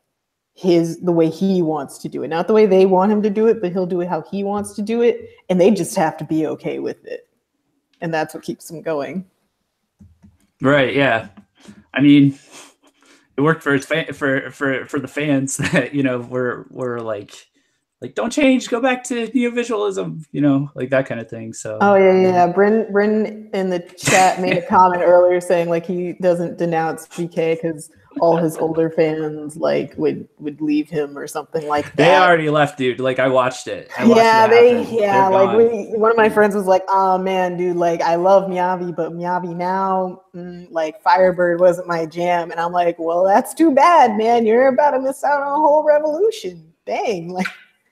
the way he wants to do it. Not the way they want him to do it, but he'll do it how he wants to do it. And they just have to be okay with it. And that's what keeps him going. Right. Yeah. I mean, it worked for the fans that, you know, were like don't change, go back to neovisualism, you know, like that kind of thing. So Bryn in the chat made a comment earlier saying like he doesn't denounce VK because all his older fans like would leave him or something like that. They already left, dude. Like I watched it. One of my friends was like, "Oh man, dude, like I love MIYAVI, but MIYAVI now, like Firebird wasn't my jam." And I'm like, "Well, that's too bad, man. You're about to miss out on a whole revolution." Dang, like.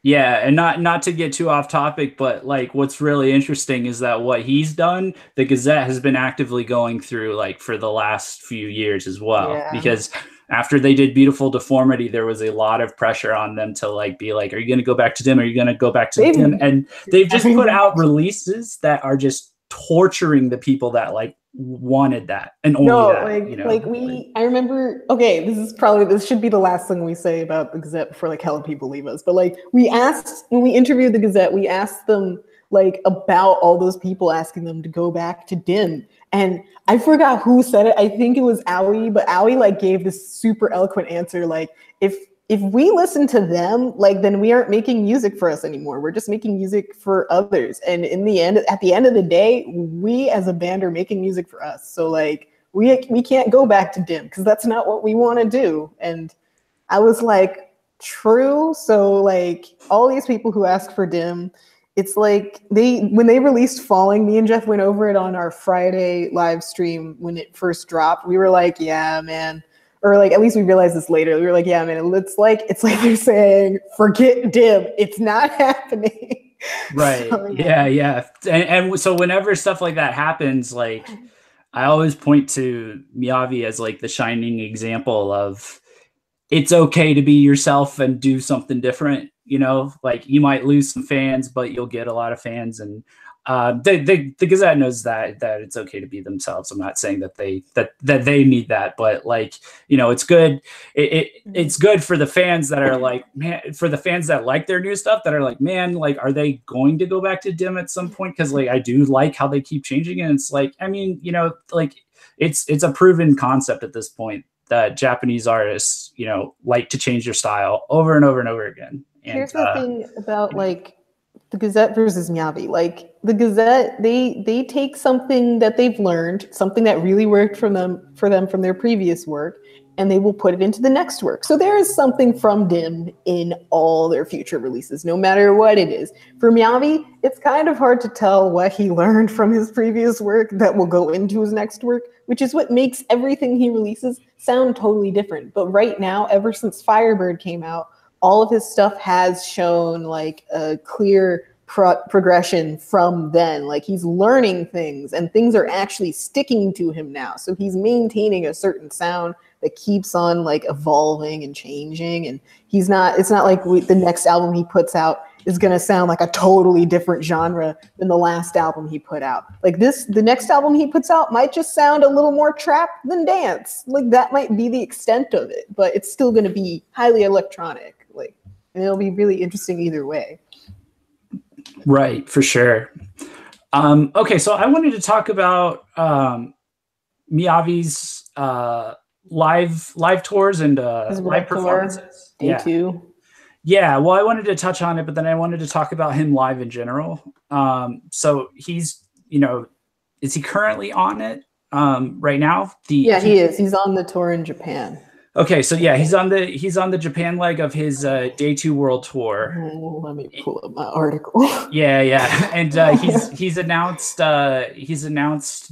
Yeah, and not to get too off topic, but like what's really interesting is that what he's done, the Gazette has been actively going through like for the last few years as well. Yeah. Because after they did Beautiful Deformity, there was a lot of pressure on them to like be like, are you going to go back to Dim? Are you going to go back to Dim? And they've just put out releases that are just torturing the people that like wanted that and only that. I remember, okay, this should be the last thing we say about the Gazette before like hella people leave us, but like when we interviewed the Gazette, we asked them like about all those people asking them to go back to Dim, and I forgot who said it. I think it was Aoi, but Aoi like gave this super eloquent answer, like if we listen to them, like then we aren't making music for us anymore. We're just making music for others. And at the end of the day, we as a band are making music for us. So like we can't go back to Dim because that's not what we want to do. And I was like, true. So like all these people who ask for Dim, it's like when they released Falling, me and Jeff went over it on our Friday live stream when it first dropped. We were like, yeah, man. Or like at least we realized this later. We were like, yeah, man, it's like they're saying, forget Dim. It's not happening. Right. So, yeah. And so whenever stuff like that happens, like I always point to MIYAVI as like the shining example of it's okay to be yourself and do something different. You know, like you might lose some fans, but you'll get a lot of fans. And the Gazette knows that it's okay to be themselves. I'm not saying that they need that, but like, you know, it's good. It's good for the fans that are like, man, for the fans that like their new stuff that are like, man, like, are they going to go back to Dim at some point? Cause like, I do like how they keep changing it. And it's like, I mean, you know, like it's a proven concept at this point that Japanese artists, you know, like to change their style over and over and over again. And, here's the thing about like the Gazette versus MIYAVI. Like the Gazette, they take something that they've learned, something that really worked for them from their previous work, and they will put it into the next work. So there is something from Dim in all their future releases, no matter what it is. For MIYAVI, it's kind of hard to tell what he learned from his previous work that will go into his next work, which is what makes everything he releases sound totally different. But right now, ever since Firebird came out, all of his stuff has shown like a clear progression from then. Like he's learning things and things are actually sticking to him now. So he's maintaining a certain sound that keeps on like evolving and changing. And it's not like the next album he puts out is going to sound like a totally different genre than the last album he put out. Like the next album he puts out might just sound a little more trap than dance. Like that might be the extent of it, but it's still going to be highly electronic. Like, and it'll be really interesting either way. Right, for sure. Okay, so I wanted to talk about MIYAVI's live tours and live performances. Day 2. Yeah, well, I wanted to touch on it, but then I wanted to talk about him live in general. So he's, you know, is he currently on it right now? He is. He's on the tour in Japan. Okay, so yeah, he's on the Japan leg of his Day 2 World Tour. Let me pull up my article. Yeah, and he's announced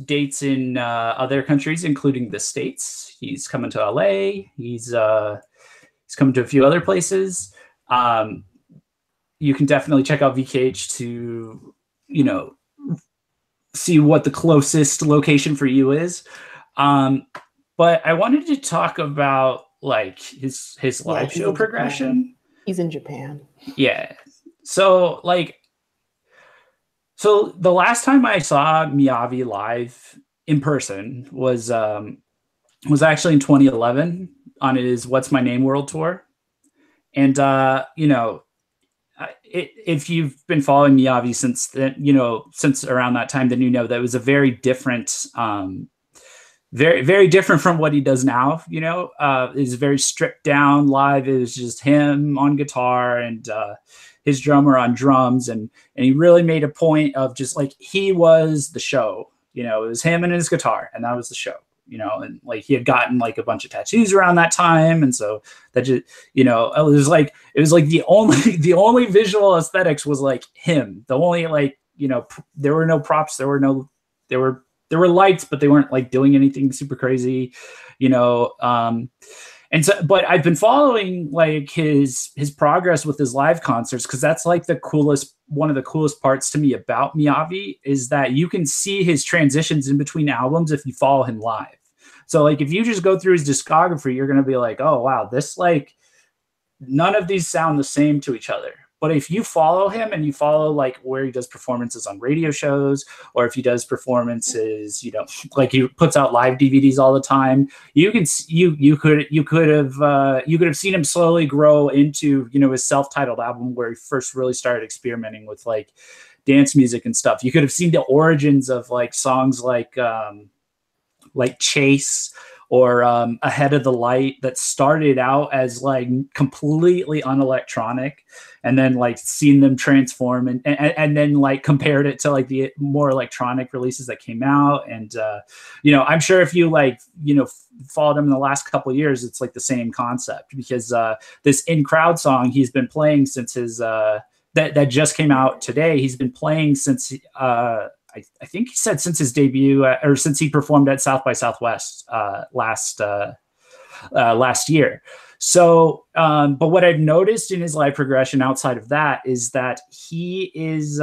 dates in other countries, including the States. He's coming to LA. He's coming to a few other places. You can definitely check out VKH to, you know, see what the closest location for you is. But I wanted to talk about like his live show progression. He's in Japan. Yeah. So the last time I saw MIYAVI live in person was actually in 2011 on his What's My Name World Tour. And you know, if you've been following MIYAVI since then, you know, since around that time, then you know that it was a very different very, very different from what he does now. You know, it's very stripped down live. It was just him on guitar and his drummer on drums. And he really made a point of just like, he was the show, you know, it was him and his guitar and that was the show. you know, and like he had gotten like a bunch of tattoos around that time, and so that just, you know, it was like the only visual aesthetics was like him. The only, like, you know, there were no props, there were lights, but they weren't like doing anything super crazy, you know. And so, but I've been following like his progress with his live concerts, because that's like one of the coolest parts to me about MIYAVI, is that you can see his transitions in between albums if you follow him live. So like if you just go through his discography, you're going to be like, oh wow, this, like, none of these sound the same to each other. But if you follow him and you follow like where he does performances on radio shows, or if he does performances, you know, like he puts out live DVDs all the time, you can you could have seen him slowly grow into, you know, his self-titled album where he first really started experimenting with like dance music and stuff. You could have seen the origins of like songs like Chase, or Ahead of the Light, that started out as like completely unelectronic, and then like seen them transform and then like compared it to like the more electronic releases that came out. And you know, I'm sure if you like, you know, followed him in the last couple of years, it's like the same concept, because this In Crowd song he's been playing since his that just came out today. He's been playing since I think he said since his debut, or since he performed at South by Southwest last year. So, but what I've noticed in his live progression outside of that is that he is,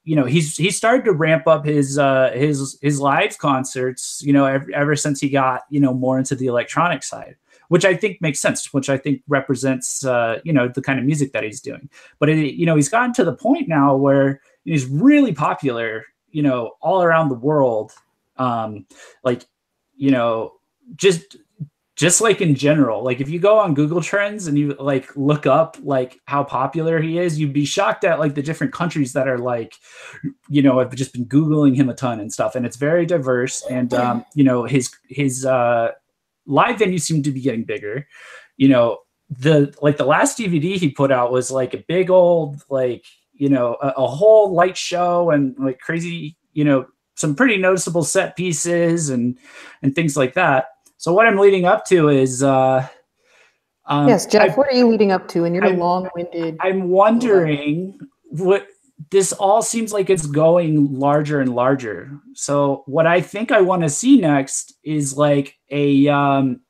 you know, he's started to ramp up his live concerts, you know, ever since he got, you know, more into the electronic side, which I think makes sense, which I think represents, you know, the kind of music that he's doing. But you know, he's gotten to the point now where he's really popular, you know, all around the world. Like, you know, just like in general, like if you go on Google Trends and you like look up like how popular he is, you'd be shocked at like the different countries that are like, you know, have just been Googling him a ton and stuff. And it's very diverse. And, you know, his live venues seem to be getting bigger. You know, the last DVD he put out was like a big old, like, you know, a whole light show and like crazy, you know, some pretty noticeable set pieces and things like that. So what I'm leading up to is, yes, Jeff, what are you leading up to in your long-winded? I'm wondering what this all seems like it's going larger and larger. So what I think I want to see next is like an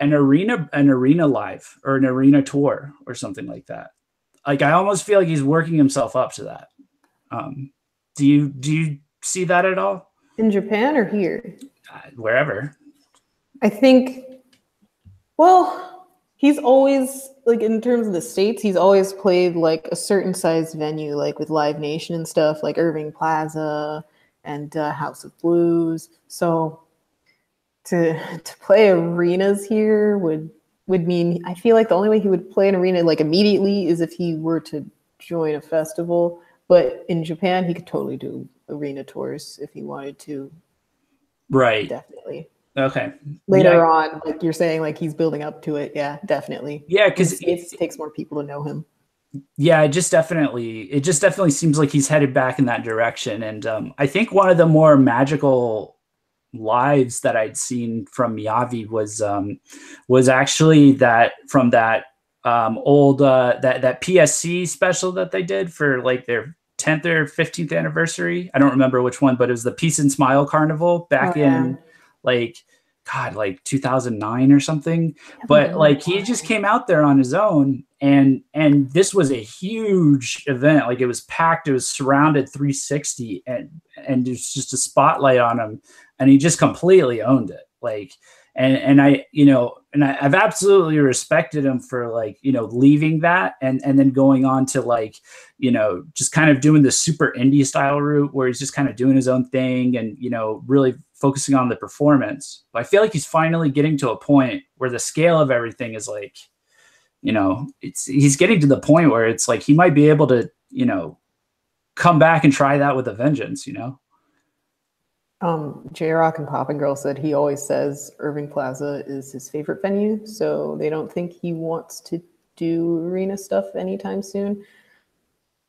arena live, or an arena tour or something like that. Like I almost feel like he's working himself up to that. Do you see that at all? In Japan or here? Wherever. I think, well, he's always, like, in terms of the States, he's always played like a certain size venue, like with Live Nation and stuff, like Irving Plaza and House of Blues. So to play arenas here would mean, I feel like the only way he would play an arena like immediately is if he were to join a festival. But in Japan, he could totally do arena tours if he wanted to. Right. Definitely. Okay. Later on, like you're saying, like he's building up to it. Yeah, definitely. Yeah, because it takes more people to know him. Yeah, it just definitely seems like he's headed back in that direction. And I think one of the more magical lives that I'd seen from MIYAVI was actually that from that old that PSC special that they did for like their 10th or 15th anniversary. I don't remember which one, but it was the Peace and Smile Carnival back in like 2009 or something. But like he just came out there on his own, and this was a huge event. Like it was packed, it was surrounded 360, and there's just a spotlight on him, and he just completely owned it. Like I've absolutely respected him for like, you know, leaving that and then going on to like, you know, just kind of doing the super indie style route where he's just kind of doing his own thing and, you know, really focusing on the performance. But I feel like he's finally getting to a point where the scale of everything is like, you know, he's getting to the point where it's like he might be able to, you know, come back and try that with a vengeance, you know? J-Rock and Poppin' Girl said he always says Irving Plaza is his favorite venue, so they don't think he wants to do arena stuff anytime soon.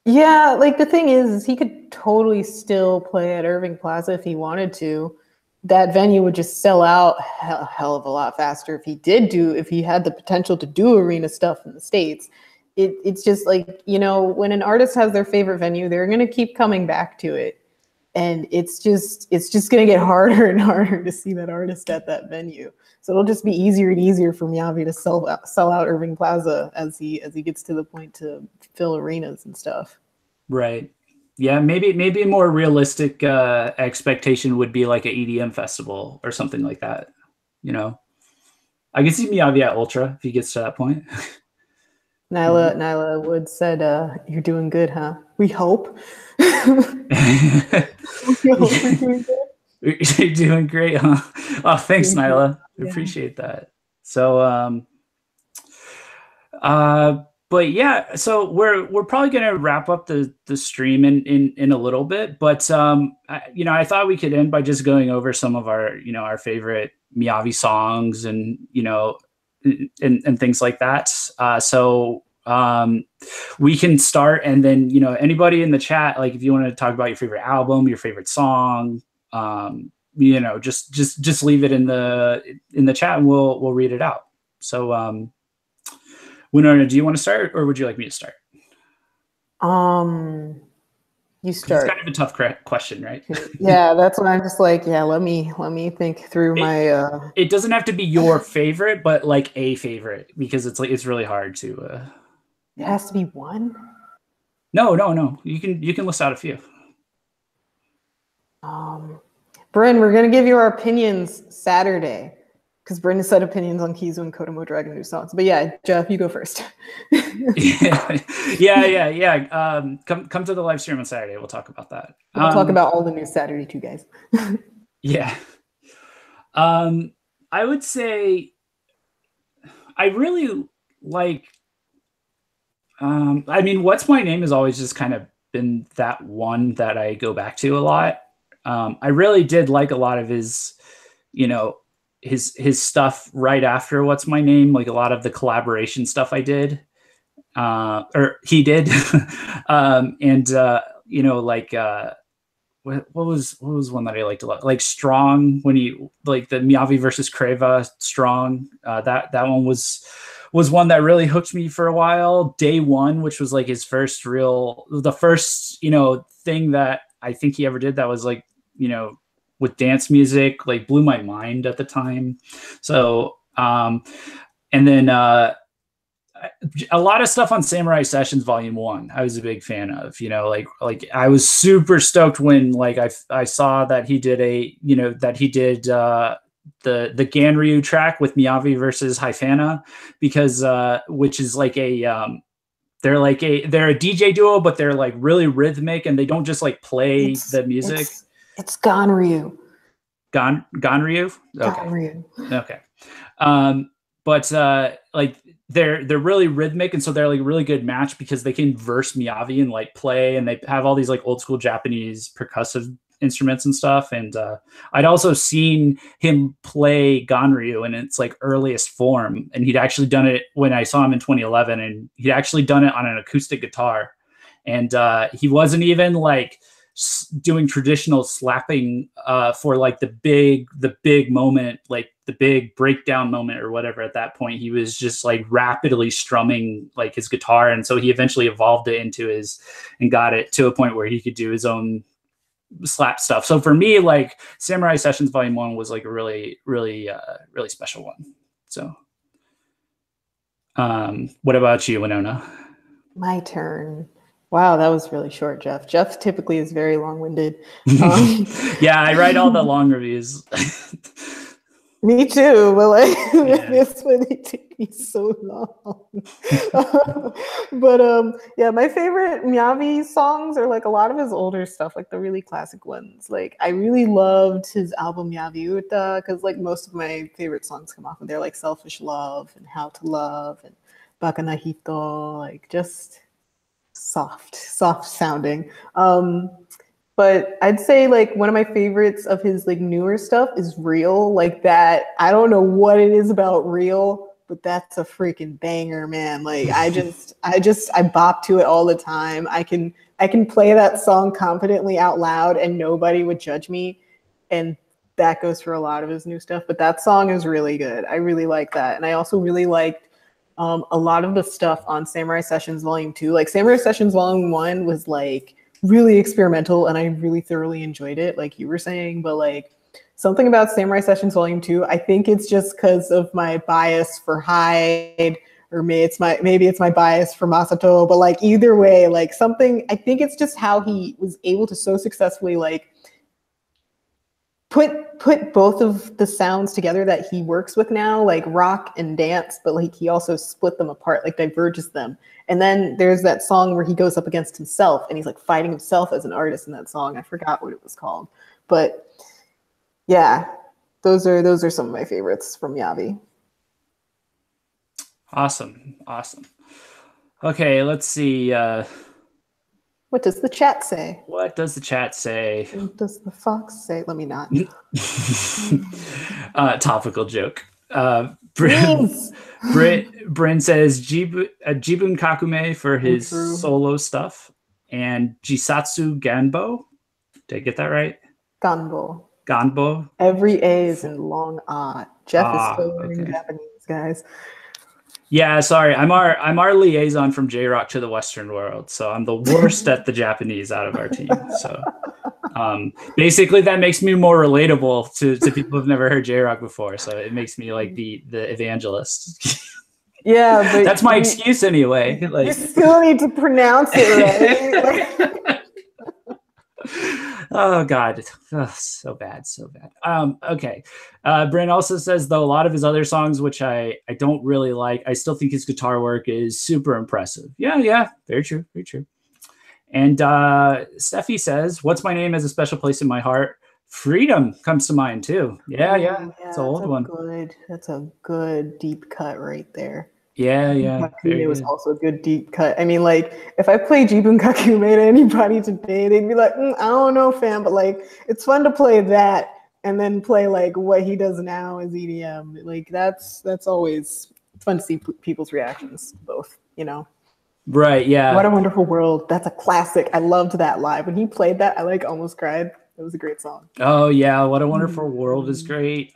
Yeah, like the thing is he could totally still play at Irving Plaza if he wanted to. that venue would just sell out a hell of a lot faster if he had the potential to do arena stuff in the States. It's just like, you know, when an artist has their favorite venue, they're going to keep coming back to it. And it's just going to get harder and harder to see that artist at that venue. So it'll just be easier and easier for MIYAVI to sell out Irving Plaza as he gets to the point to fill arenas and stuff. Right. Yeah, maybe a more realistic expectation would be like an EDM festival or something like that. You know, I can see MIYAVI at Ultra if he gets to that point. Nyla Wood said, "You're doing good, huh? We hope." You're doing great, huh? Oh, thanks, Nyla. I appreciate that. So, but yeah, so we're probably gonna wrap up the stream in a little bit, but you know, I thought we could end by just going over some of our, you know, our favorite MIYAVI songs and, you know, and things like that. So we can start, and then, you know, anybody in the chat, like if you want to talk about your favorite album, your favorite song, you know, just leave it in the chat and we'll read it out. So Winona, do you want to start, or would you like me to start? You start. It's kind of a tough question, right? Yeah, that's what I'm just like, yeah, let me think through my It doesn't have to be your favorite, but like a favorite, because it's really hard to It has to be one? No. You can list out a few. Bryn, we're gonna give you our opinions Saturday, because Bryn said opinions on Kizu and Kodomo Dragon new songs. But yeah, Jeff, you go first. yeah. Come to the live stream on Saturday. We'll talk about that. We'll talk about all the new Saturday too, guys. Yeah. I would say I really like. I mean, What's My Name has always just kind of been that one that I go back to a lot. I really did like a lot of his, you know, his stuff right after What's My Name, like a lot of the collaboration stuff I did, or he did. You know, like, what was one that I liked a lot? Like Strong, when he, like the MIYAVI versus Creva Strong, that one was one that really hooked me for a while. Day One, which was like his the first, you know, thing that I think he ever did that was like, you know, with dance music, like blew my mind at the time. So, and then a lot of stuff on Samurai Sessions Volume 1, I was a big fan of, you know, like I was super stoked when like I saw that he did the Ganryu track with MIYAVI versus Haifana, because which is like they're a DJ duo, but they're like really rhythmic, and they don't just like play the music. It's Ganryu. Ganryu? Okay. Ganryu. Okay. But like they're really rhythmic, and so they're like a really good match because they can verse MIYAVI and like play, and they have all these like old school Japanese percussive instruments and stuff. And I'd also seen him play Ganryu in its like earliest form, and he'd actually done it when I saw him in 2011, and he'd actually done it on an acoustic guitar, and he wasn't even like doing traditional slapping for like the big moment, like the big breakdown moment or whatever. At that point, he was just like rapidly strumming like his guitar, and so he eventually evolved it and got it to a point where he could do his own slap stuff. So for me, like Samurai Sessions Volume 1 was like a really special one. So what about you, Winona? My turn. Wow, that was really short, Jeff. Jeff typically is very long-winded. Yeah, I write all the long reviews. Me too, but like this one they take me so long. But yeah, my favorite MIYAVI songs are like a lot of his older stuff, like the really classic ones. Like I really loved his album MIYAVI Uta, because like most of my favorite songs come off of there, like Selfish Love and How to Love and Baka na Hito, like just soft sounding. But I'd say like one of my favorites of his like newer stuff is Real. Like that, I don't know what it is about Real, but that's a freaking banger, man. Like I bop to it all the time. I can play that song confidently out loud and nobody would judge me. And that goes for a lot of his new stuff, but that song is really good. I really like that. And I also really liked a lot of the stuff on Samurai Sessions Volume 2. Like Samurai Sessions Volume 1 was like really experimental and I really thoroughly enjoyed it, like you were saying, but like something about Samurai Sessions Volume 2, I think it's just because of my bias for Hyde, or maybe it's my bias for Masato, but like either way, like something, I think it's just how he was able to so successfully like put both of the sounds together that he works with now, like rock and dance, but like he also split them apart, like diverges them. And then there's that song where he goes up against himself and he's like fighting himself as an artist in that song. I forgot what it was called, but yeah, those are some of my favorites from Miyavi. Awesome. Okay, let's see. What does the chat say? What does the chat say? What does the fox say? Let me not. Topical joke. Bryn says Jibun Kakume for his solo stuff, and Jisatsu Ganbo. Did I get that right? Ganbo. Every A is in long A. Jeff is still learning Japanese, guys. Yeah, sorry. I'm our liaison from J-Rock to the Western world, so I'm the worst at the Japanese out of our team. So basically, that makes me more relatable to people who've never heard J-Rock before. So it makes me like the evangelist. Yeah, but that's my excuse anyway. Like, you still need to pronounce it right. Oh God, so bad. Okay. Brent also says, though a lot of his other songs, which I don't really like, I still think his guitar work is super impressive. Yeah, very true. And Steffi says, "What's My Name has a special place in my heart." Freedom comes to mind too. Yeah, it's an old one. That's a good deep cut right there. Yeah. Kakume was also a good deep cut. I mean, like, if I play Jibun Kakume to anybody today, they'd be like, I don't know, fam, but like, it's fun to play that and then play like what he does now as EDM. Like, that's always fun to see people's reactions, both, you know? Right, yeah. What a Wonderful World. That's a classic. I loved that live. When he played that, I like almost cried. It was a great song. Oh, yeah. What a Wonderful World is great.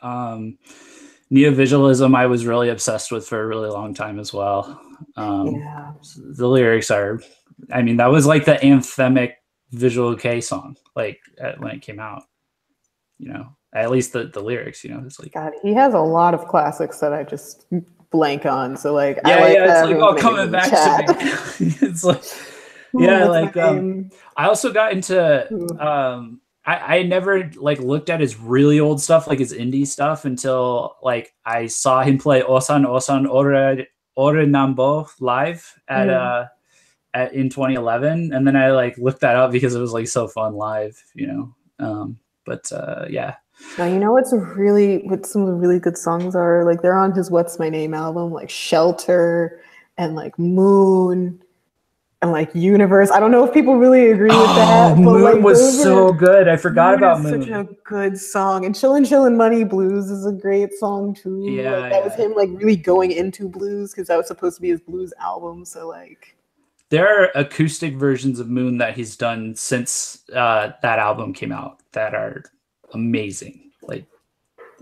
Neovisualism I was really obsessed with for a really long time as well. The lyrics are, I mean, that was like the anthemic Visual K song, like when it came out, you know, at least the lyrics, you know, it's like, God, he has a lot of classics that I just blank on. So like, it's like all coming back to me. It's like, I also got into, I never like looked at his really old stuff, like his indie stuff, until like I saw him play Osan Ore Nambo live at in 2011, and then I like looked that up because it was like so fun live, you know. Yeah. Now you know what some of the really good songs are, like they're on his What's My Name album, like Shelter and like Moon. And like Universe, I don't know if people really agree with that. But Moon like, was so good. I forgot about Moon. Such a good song. And Chillin' Money Blues is a great song too. Yeah, like, that was him like really going into blues because that was supposed to be his blues album. So like, there are acoustic versions of Moon that he's done since that album came out that are amazing. Like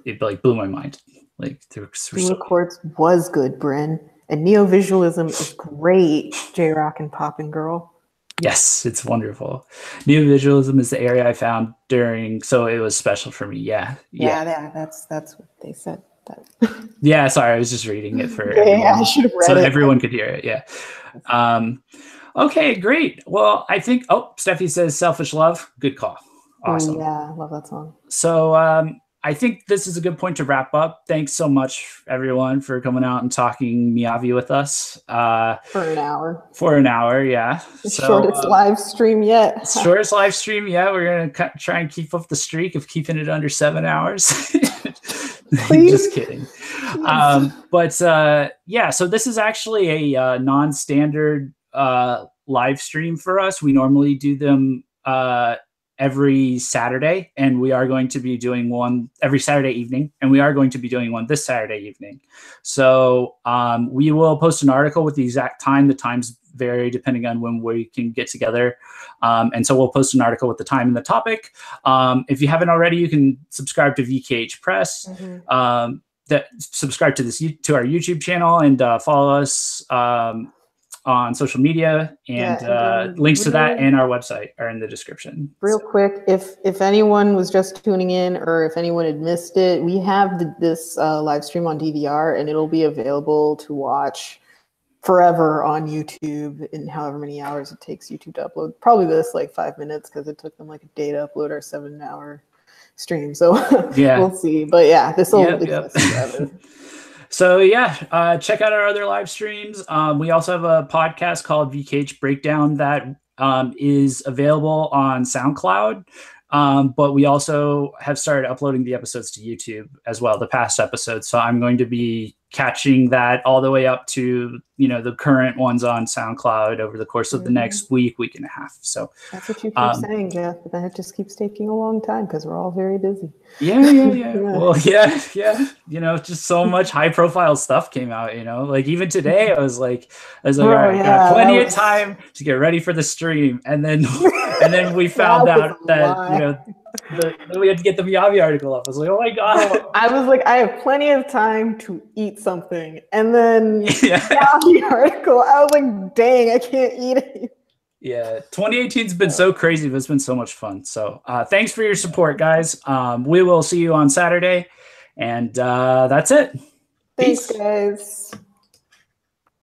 it like blew my mind. Like Blue Quartz was good, Bryn. And Neovisualism is great, J-Rock and Poppin' Girl. Yes, it's wonderful. Neovisualism is the area I found during, so it was special for me. Yeah. That's what they said. Yeah, sorry, I was just reading it for everyone, I should have read so it. Everyone could hear it. Yeah. Okay, great. Well, I think. Steffi says "Selfish Love." Good call. Awesome. Yeah, I love that song. So, I think this is a good point to wrap up. Thanks so much, everyone, for coming out and talking Miyavi with us. For an hour. Yeah. Shortest live stream yet. Shortest live stream yet. We're going to try and keep up the streak of keeping it under 7 hours. Please? Just kidding. So this is actually a non-standard live stream for us. We normally do them every Saturday, and we are going to be doing one every Saturday evening, and we are going to be doing one this Saturday evening. So we will post an article with the exact time. The times vary depending on when we can get together. And so we'll post an article with the time and the topic. If you haven't already, you can subscribe to VKH Press. Subscribe to our YouTube channel and follow us on social media, and links to that and our website are in the description. Real quick, if anyone was just tuning in, or if anyone had missed it, we have this live stream on DVR, and it'll be available to watch forever on YouTube in however many hours it takes YouTube to upload. Probably this like 5 minutes, because it took them like a day to upload our 7-hour stream. So yeah, we'll see. But yeah, this will exist forever. So yeah, check out our other live streams. We also have a podcast called VKH Breakdown that is available on SoundCloud. But we also have started uploading the episodes to YouTube as well, the past episodes. So I'm going to be catching that all the way up to, the current ones on SoundCloud over the course of the next week and a half. So that's what you keep saying, Jeff, but then it just keeps taking a long time because we're all very busy. Yeah. Well, yeah. Just so much high profile stuff came out, like even today I was like, all right, got plenty of time to get ready for the stream. And then we found out that, we had to get the MIYAVI article up. I was like, oh my God. I was like, I have plenty of time to eat something. And then the article, I was like, dang, I can't eat it. Yeah, 2018's been so crazy, but it's been so much fun. So thanks for your support, guys. We will see you on Saturday. And that's it. Thanks, guys.